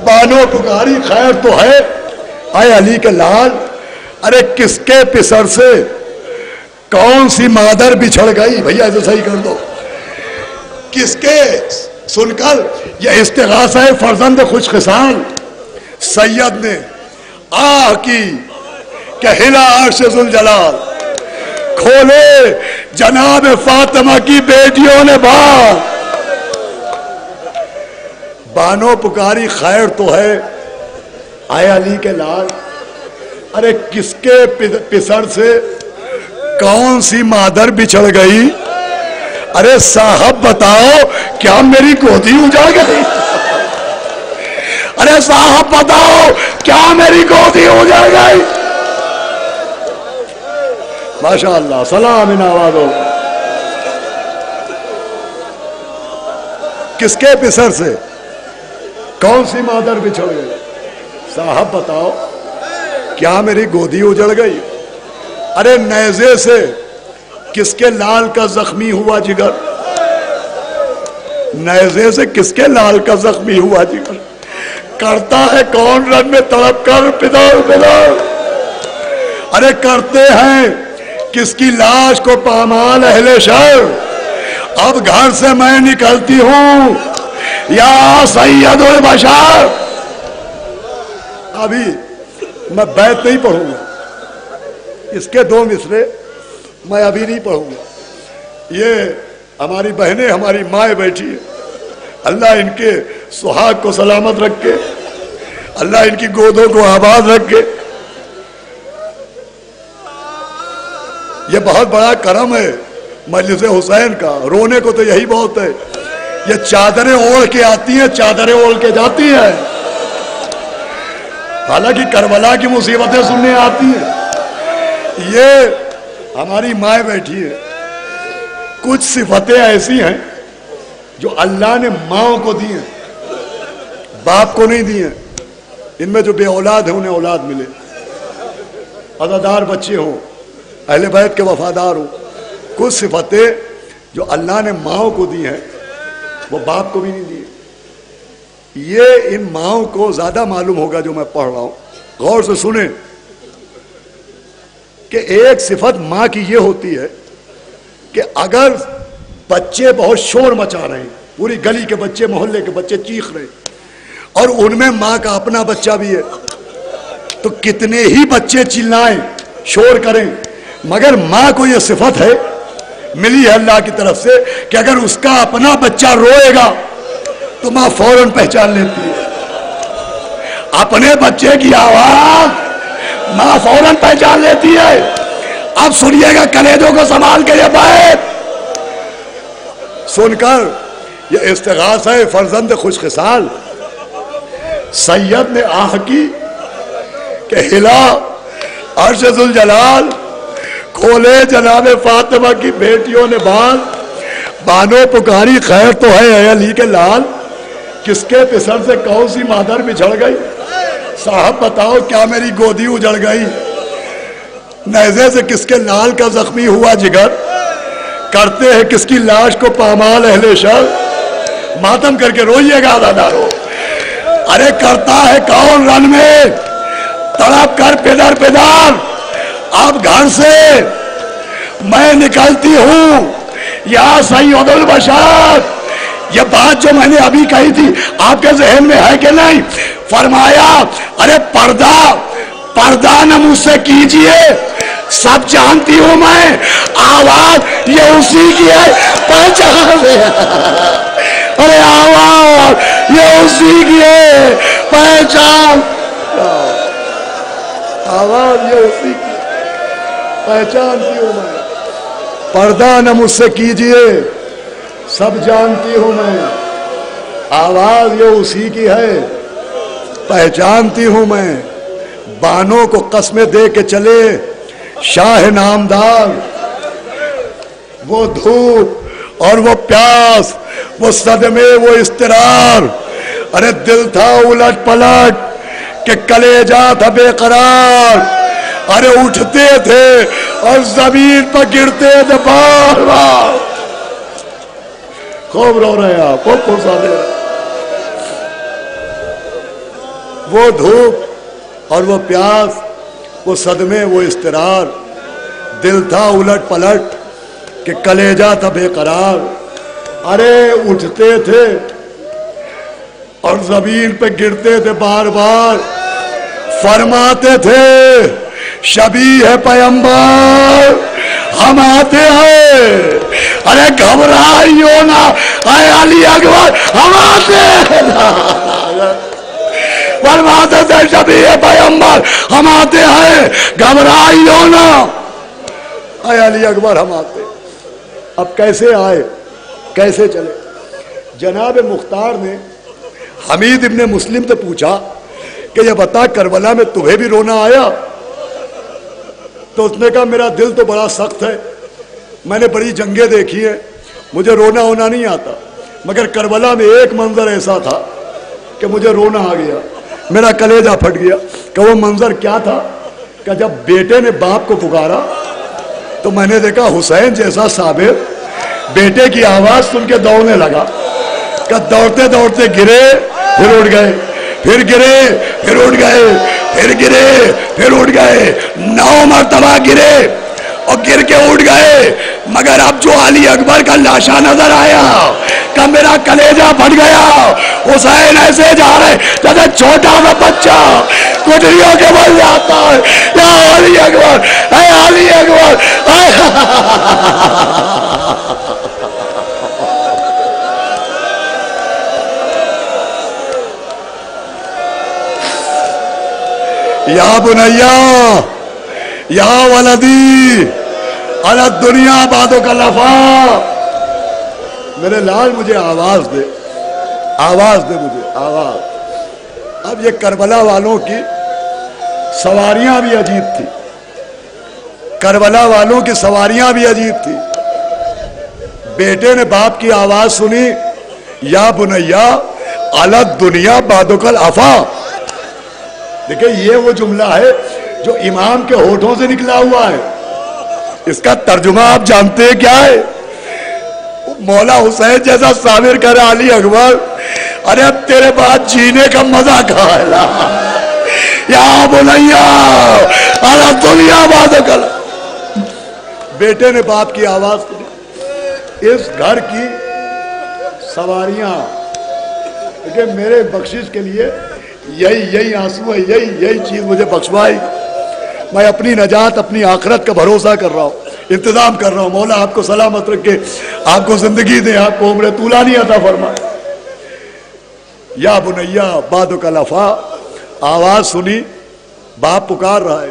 بانو پکاری خیر تو ہے آئے علی کے لال۔ ارے کس کے پسر سے کون سی مادر بچھڑ گئی، بھیا ایسے صحیح کر دو، کس کے، سن کر یہ استغاثہ فرزند خوش خصال، سید نے آہ کی کہ ہلا عرش ذوالجلال، کھولے جناب فاطمہ کی بیٹیوں نے بال، بانو پکاری خیر تو ہے آئے علی کے لال۔ ارے کس کے پسر سے کون سی مادر بچھڑ گئی، ارے صاحب بتاؤ کیا میری گودی اجڑ گئی، ارے صاحب بتاؤ کیا میری گودی اجڑ گئی۔ ماشاءاللہ سلام ان آوازوں، کس کے پسر سے کون سی مادر بچھڑ گئی، صاحب بتاؤ کیا میری گودی اجڑ گئی۔ ارے نیزے سے کس کے لال کا زخمی ہوا جگر، نیزے سے کس کے لال کا زخمی ہوا جگر، کرتا ہے کون رن میں تڑپ کر پدر پدر، ارے کرتے ہیں کس کی لاش کو پامال اہل شر، اب گھر سے میں نکلتی ہوں یا سید البشر۔ ابھی میں بیت نہیں پڑھوں گا، اس کے 2 مصرے میں ابھی نہیں پڑھوں گا، یہ ہماری بہنیں ہماری مائیں بیٹھی ہیں، اللہ ان کے سہاگ کو سلامت رکھے، اللہ ان کی گودوں کو آباد رکھے۔ یہ بہت بڑا کرم ہے مجلس حسین کا، رونے کو تو یہی بہت ہے، یہ چادریں اوڑھ کے آتی ہیں، چادریں اوڑھ کے جاتی ہیں، حالانکہ کربلا کی مصیبتیں سننے آتی ہیں۔ یہ ہماری مائیں بیٹھی ہے، کچھ صفتیں ایسی ہیں جو اللہ نے ماؤں کو دی ہیں، باپ کو نہیں دی ہیں. ان میں جو بے اولاد ہیں انہیں اولاد ملے، عزادار بچے ہوں، اہل بیت کے وفادار ہوں. کچھ صفتیں جو اللہ نے ماؤں کو دی ہیں وہ باپ کو بھی نہیں دی. یہ ان ماؤں کو زیادہ معلوم ہوگا جو میں پڑھ رہا ہوں. غور سے سنیں کہ ایک صفت ماں کی یہ ہوتی ہے کہ اگر بچے بہت شور مچا رہے ہیں، پوری گلی کے بچے، محلے کے بچے چیخ رہے ہیں، اور ان میں ماں کا اپنا بچہ بھی ہے، تو کتنے ہی بچے چلائیں، شور کریں، مگر ماں کو یہ صفت ہے، ملی ہے اللہ کی طرف سے، کہ اگر اس کا اپنا بچہ روئے گا تو ماں فوراً پہچان لیتی ہے. اپنے بچے کی آواز ماں فوراً پہچان لیتی ہے. اب سنیے گا کلیجوں کو سنبھال کے یہ بات سن کر، یہ استغاثہ ہے فرزند خوش خصال. سید نے آہ کی کہ ہلا عرش ذوالجلال، کھولے جناب فاطمہ کی بیٹیوں نے بال، بانو پکاری خیر تو ہے اے علی کے لال، کس کے پسر سے کون سی مادر بچھڑ گئی، صاحب بتاؤ کیا میری گودی اجڑ گئی، نیزے سے کس کے لال کا زخمی ہوا جگر، کرتے ہیں کس کی لاش کو پامال اہل شر. ماتم کر کے روئیے گا عزادارو. ارے کرتا ہے کون رن میں تڑپ کر پیدر پیدار، اب گھر سے میں نکلتی ہوں یا سید البشر. یہ بات جو میں نے ابھی کہی تھی آپ کے ذہن میں ہے کہ نہیں؟ فرمایا ارے پردہ نہ مجھ سے کیجئے، سب جانتی ہوں میں، آواز یہ اسی کی ہے، پہچان. ارے آواز یہ اسی کی ہے، پہچان. آواز یہ اسی کی، پہچانتی ہوں میں. پردہ نہ مجھ سے کیجئے، سب جانتی ہوں میں، آواز یہ اسی کی ہے، پہچانتی ہوں میں. بانوں کو قسمیں دے کے چلے شاہ نامدار، وہ دھوپ اور وہ پیاس، وہ صدمے، وہ اضطرار. ارے دل تھا الٹ پلٹ کہ کلیجہ تھا بے قرار. ارے اٹھتے تھے اور زمین پر گرتے تھے بار بار. خوب رو رہے ہیں آپ، خوب خوشا دے رہے. وہ دھوپ اور وہ پیاس، وہ صدمے، وہ اضطرار، دل تھا الٹ پلٹ کہ کلیجہ تھا بے قرار. ارے اٹھتے تھے اور زمین پہ گرتے تھے بار بار. فرماتے تھے شبیہ ہے پیمبر ہم آتے ہیں. ارے گھبرائیو نا اے علی اکبر ہم آتے ہیں. فرماتے تھے شبیہ ہے پیمبر ہم آتے ہیں، گھبرائیو نا اے علی اکبر ہم آتے. اب کیسے آئے، کیسے چلے؟ جناب مختار نے حمید ابن مسلم سے پوچھا کہ یہ بتا کربلا میں تمہیں بھی رونا آیا؟ تو اس نے کہا میرا دل تو بڑا سخت ہے، میں نے بڑی جنگیں دیکھی ہیں، مجھے رونا ہونا نہیں آتا، مگر کربلا میں ایک منظر ایسا تھا کہ مجھے رونا آ گیا، میرا کلیجہ پھٹ گیا. کہ وہ منظر کیا تھا؟ کہ جب بیٹے نے باپ کو پکارا تو میں نے دیکھا حسین جیسا صابر بیٹے کی آواز سن کے دوڑنے لگا، کہ دوڑتے دوڑتے گرے پھر اٹھ گئے، پھر گرے پھر اٹھ گئے، پھر گرے پھر اٹھ گئے، 9 مرتبہ گرے اور گر کے اٹھ گئے. مگر اب جو علی اکبر کا لاشا نظر آیا کہ میرا کلیجہ پھٹ گیا. حسین ایسے جا رہے جیسے چھوٹا سا بچہ کٹریوں کے بل جاتا ہے، یا علی اکبر اے علی اکبر یا بنیا یا ولدی علی الدنیا بعدو کا لفا. میرے لال مجھے آواز دے، آواز دے مجھے آواز. اب یہ کربلا والوں کی سواریاں بھی عجیب تھی، کربلا والوں کی سواریاں بھی عجیب تھی. بیٹے نے باپ کی آواز سنی یا بنیا علت دنیا بعدکل افا. دیکھیں یہ وہ جملہ ہے جو امام کے ہونٹوں سے نکلا ہوا ہے. اس کا ترجمہ آپ جانتے ہیں کیا ہے؟ مولا حسین جیسا صابر کر علی اکبر، ارے اب تیرے بعد جینے کا مزہ کہاں ہے؟ یا بنیا علت دنیا بعدکل. بیٹے نے باپ کی آواز سنی. اس گھر کی سواریاں کہ میرے بخشش کے لیے یہی آنسو ہے، یہی چیز مجھے بخشوائی. میں اپنی نجات اپنی آخرت کا بھروسہ کر رہا ہوں، انتظام کر رہا ہوں. مولا آپ کو سلامت رکھے، آپ کو زندگی دے، آپ کو عمر طولانی عطا فرمائے. یا بنیا بعدکل افا. آواز سنی، باپ پکار رہا ہے.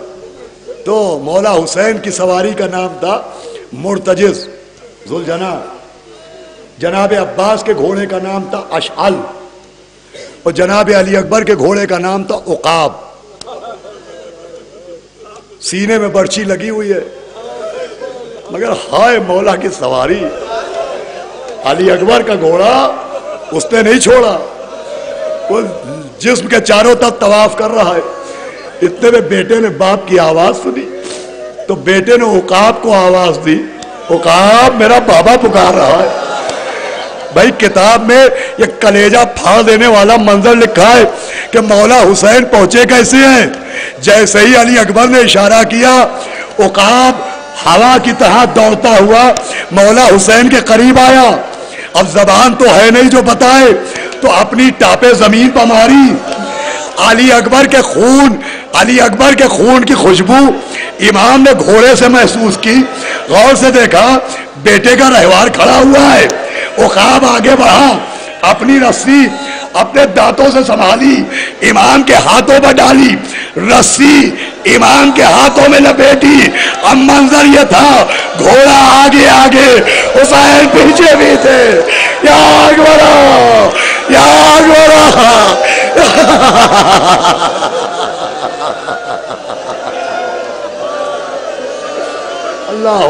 تو مولا حسین کی سواری کا نام تھا مرتجز ذوالجناح. جناب عباس کے گھوڑے کا نام تھا اشعل، اور جناب علی اکبر کے گھوڑے کا نام تھا عقاب. سینے میں برچی لگی ہوئی ہے، مگر ہائے مولا کی سواری. علی اکبر کا گھوڑا اس نے نہیں چھوڑا، وہ جسم کے چاروں طرف طواف کر رہا ہے. اتنے میں بیٹے نے باپ کی آواز سنی تو بیٹے نے عقاب کو آواز دی. عقاب میرا بابا پکار رہا ہے. بھائی کتاب میں یہ کلیجہ پھاڑ دینے والا منظر لکھا ہے کہ مولا حسین پہنچے کیسے ہیں. جیسے ہی علی اکبر نے اشارہ کیا، عقاب ہوا کی طرح دوڑتا ہوا مولا حسین کے قریب آیا. اب زبان تو ہے نہیں جو بتائے، تو اپنی ٹاپے زمین پر ماری. علی اکبر کے خون کی خوشبو امام نے گھوڑے سے محسوس کی. غور سے دیکھا بیٹے کا رہوار کھڑا ہوا ہے. عقاب آگے بڑھا، اپنی رسی اپنے دانتوں سے سنبھالی، امام کے ہاتھوں پر ڈالی، رسی امام کے ہاتھوں میں لپیٹی. اب منظر یہ تھا گھوڑا آگے آگے، حسین پیچھے بھی تھے. یا اکبر یا اکبر. اللہ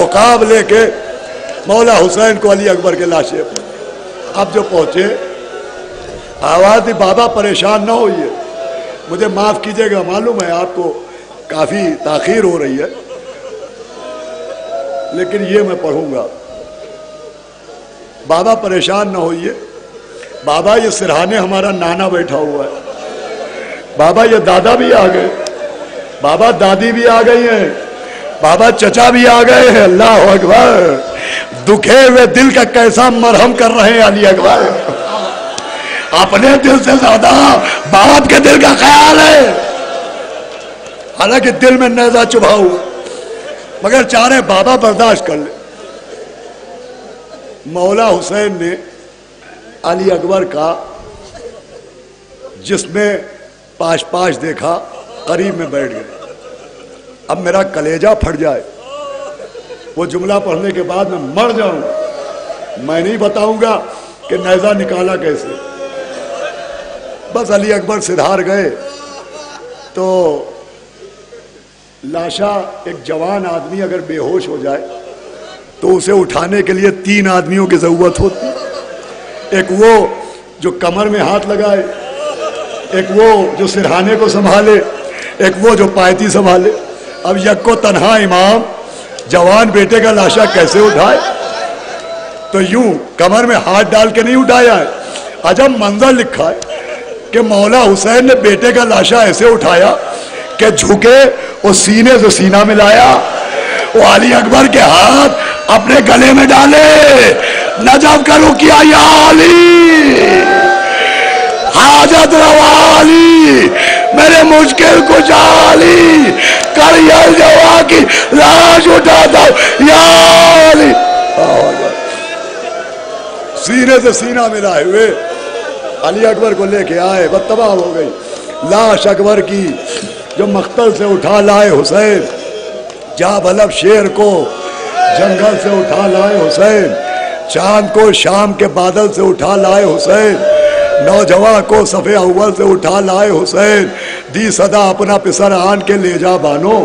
عقاب لے کے مولا حسین کو علی اکبر کے لاشے پر. اب جو پہنچے آواز دی بابا پریشان نہ ہوئیے، مجھے معاف کیجئے گا، معلوم ہے آپ کو کافی تاخیر ہو رہی ہے، لیکن یہ میں پڑھوں گا. بابا پریشان نہ ہوئیے. بابا یہ سرہانے ہمارا نانا بیٹھا ہوا ہے. بابا یہ دادا بھی آ گئے، بابا دادی بھی آ گئی ہیں، بابا چچا بھی آ گئے ہیں. اللہ اکبر. دکھے ہوئے دل کا کیسا مرہم کر رہے ہیں علی اکبر. اپنے دل سے زیادہ باپ کے دل کا خیال ہے. حالانکہ دل میں نیزہ چبھا ہوا، مگر چارے بابا برداشت کر لے. مولا حسین نے علی اکبر کا جس میں پاش دیکھا، قریب میں بیٹھ گئے. اب میرا کلیجہ پھٹ جائے، وہ جملہ پڑھنے کے بعد میں مر جاؤں. میں نہیں بتاؤں گا کہ نیزہ نکالا کیسے. بس علی اکبر سدھار گئے تو لاشا ایک جوان آدمی اگر بے ہوش ہو جائے تو اسے اٹھانے کے لیے 3 آدمیوں کی ضرورت ہوتی. ایک وہ جو کمر میں ہاتھ لگائے، ایک وہ جو سرہانے کو سنبھالے، ایک وہ جو پایتی سنبھالے. اب یک کو تنہا امام جوان بیٹے کا لاشا کیسے اٹھائے؟ تو یوں کمر میں ہاتھ ڈال کے نہیں اٹھایا ہے. عجب منظر لکھا ہے کہ مولا حسین نے بیٹے کا لاشا ایسے اٹھایا کہ جھکے اور سینے سے سینہ ملایا. وہ علی اکبر کے ہاتھ اپنے گلے میں ڈالے. نجف کرو کیا یا علی، حاجت روا علی، میرے مشکل کو جالی کر جوا کی لاش اٹھاتا یا علی. سینے سے سینہ ملائے ہوئے علی اکبر کو لے کے آئے. بد تباہ ہو گئی لاش اکبر کی جو مقتل سے اٹھا لائے حسین. جا بلب شیر کو جنگل سے اٹھا لائے حسین. چاند کو شام کے بادل سے اٹھا لائے حسین. نوجوان کو صفحہ اول سے اٹھا لائے حسین. دی صدا اپنا پسر آن کے لے جا بانو.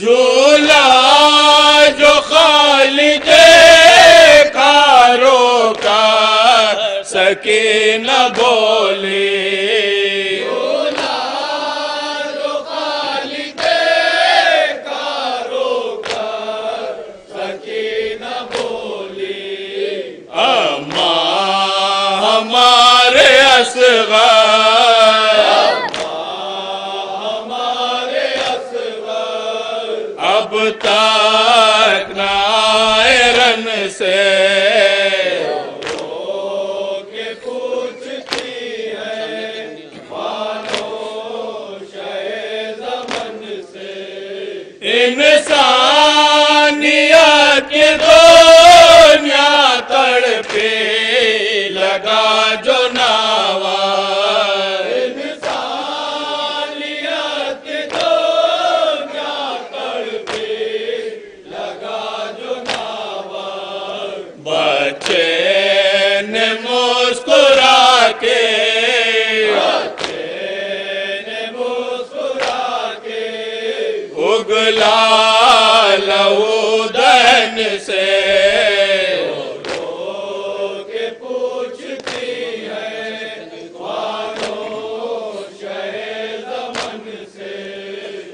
جھولا جو خالق کاروں کا سکینہ بولی،
جھولا جو خالق کاروں کا سکینہ بولی،
اماں ہمارے اصغر، اب تک نہ آئے رن سے،
کہ پوچھتی ہے مانوشہ زمن سے،
انسانیت کی دنیا تڑپے لگا جو ناوا،
انسانیت کی دنیا تڑپے لگا جو ناوا،
بچے نے مسکرا کے،
مسکرا کے
اگلا لہو دہن سے،
کہ پوچھتی ہے مانوشہ زمن سے،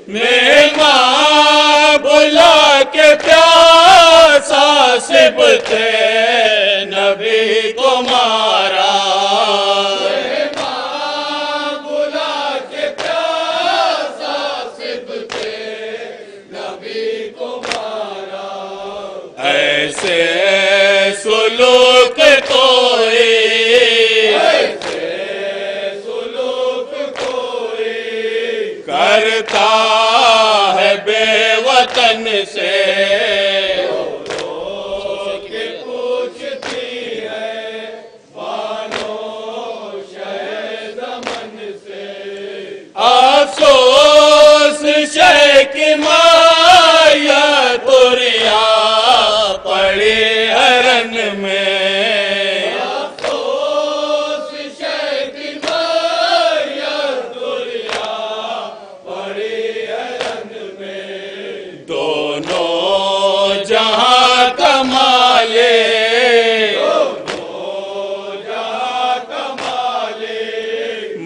مہمان بلا کے پیاسا سبتے نبی کو مارا،
بلا کے پیاسا سبتے نبی کو مارا،
ایسے سلوک کوئی
سلوک کوئی
کرتا ہے بے وطن سے،
کہ پوچھتی ہے مانوشہ زمن سے،
افسوس شیخ مایا بریا پڑی ہرن میں،
افسوس شیخ مایا دنیا پڑی ہرن میں،
دونوں جہاں کمالے،
جہاں کمالے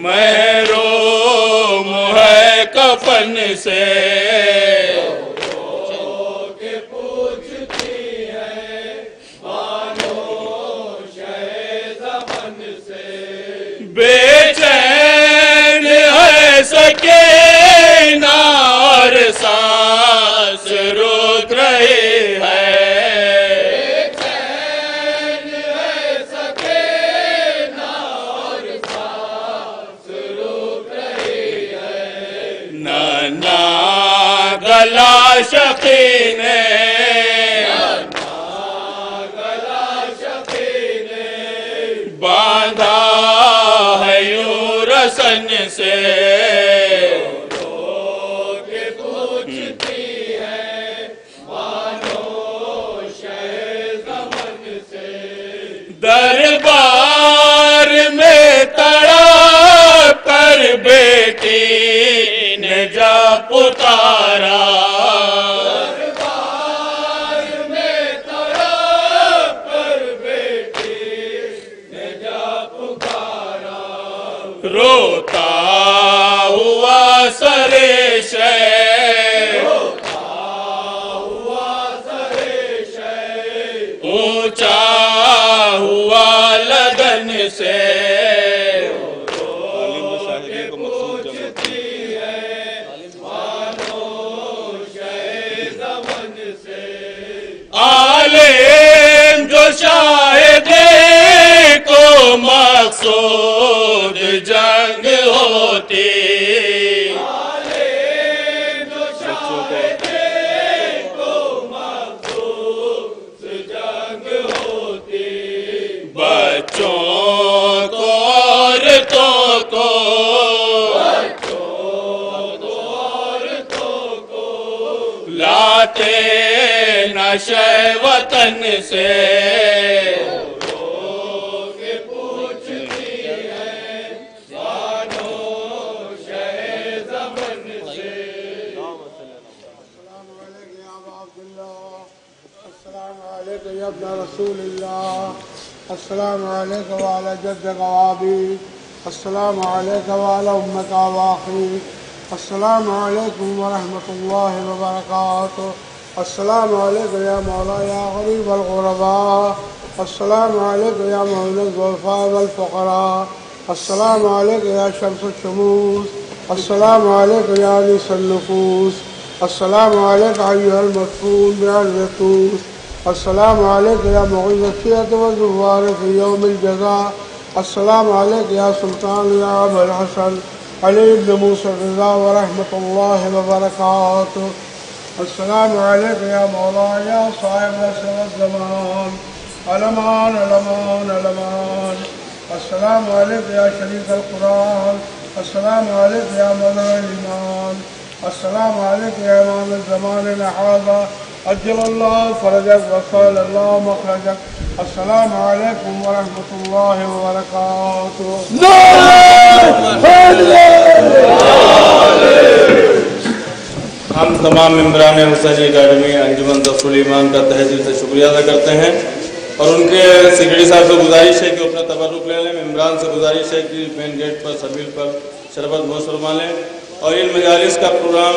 محروم ہے کفن سے،
کہ پوچھتی ہے مانوشہ زمن سے،
بے چین ہے سکینہ اور سانس روک رہی ہے،
چین ہے سکینہ اور سانس روک رہی ہے،
نانا گلا شقینے،
گلا شفیع نے
باندھا ہے یوں رسن سے،
کہ پوچھتی ہے مانوشہ زمن سے،
دربار میں تڑپ کر بیٹی نے جا پکارا،
دربار میں تڑپ کر بیٹی نے جا پکارا،
روتا ہوا سرے شے،
ہوا سرے شے،
اونچا ہوا لگن سے،
پوچھتی ہے مانوشہ زمن سے،
عالم جو شاہد کو مقصود جنگ ہوتی،
جو شاہد کو مخصوص جنگ ہوتی،
بچوں کو عورتوں کو لاتے نشے وطن سے،
کہ پوچھتی ہے مانوشہ زمن سے،
السلام عليك يا ابن رسول الله. السلام عليك وعلى جدك وأبيك. السلام عليك وعلى أمك وأخيك. السلام عليكم ورحمة الله وبركاته. السلام عليك يا مولاي يا غريب الغرباء. السلام عليك يا مولى الضعفاء والفقراء. السلام عليك يا شمس الشموس. السلام عليك يا أنيس النفوس. السلام عليك أيها المدفون بالرتوس. السلام عليك يا مغيث الشيعة والزوار في يوم الجزاء. السلام عليك يا سلطان يا أبا الحسن علي بن موسى الرضا ورحمة الله وبركاته. السلام عليك يا مولاي يا صاحب العصر والزمان. الأمان الأمان الأمان. السلام عليك يا شريك القرآن. السلام عليك يا مدر الإيمان. السلام عليك يا إمام الزمان هذا. أجل الله فرجك وصال الله مخرجك. السلام عليكم ورحمة الله وبركاته.
ہم تمام ممبران حسینی اکیڈمی انجمن دفعہ ایمان کا تہہ دل سے شکریہ ادا کرتے ہیں اور ان کے سیکرٹری صاحب سے گزارش ہے کہ اپنا تبرک لے لیں. ممبران سے گزارش ہے کہ مین گیٹ پر سبیل پر شربت نوش فرما لیں. اور ان مجالس کا پروگرام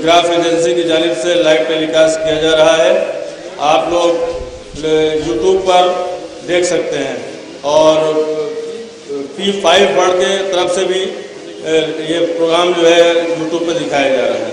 گراف ایجنسی کی جانب سے لائیو ٹیلی کاسٹ کیا جا رہا ہے. آپ لوگ یوٹیوب پر دیکھ سکتے ہیں اور P5 بڑھ کے طرف سے بھی یہ پروگرام جو ہے یوٹیوب پہ دکھایا جا رہا ہے.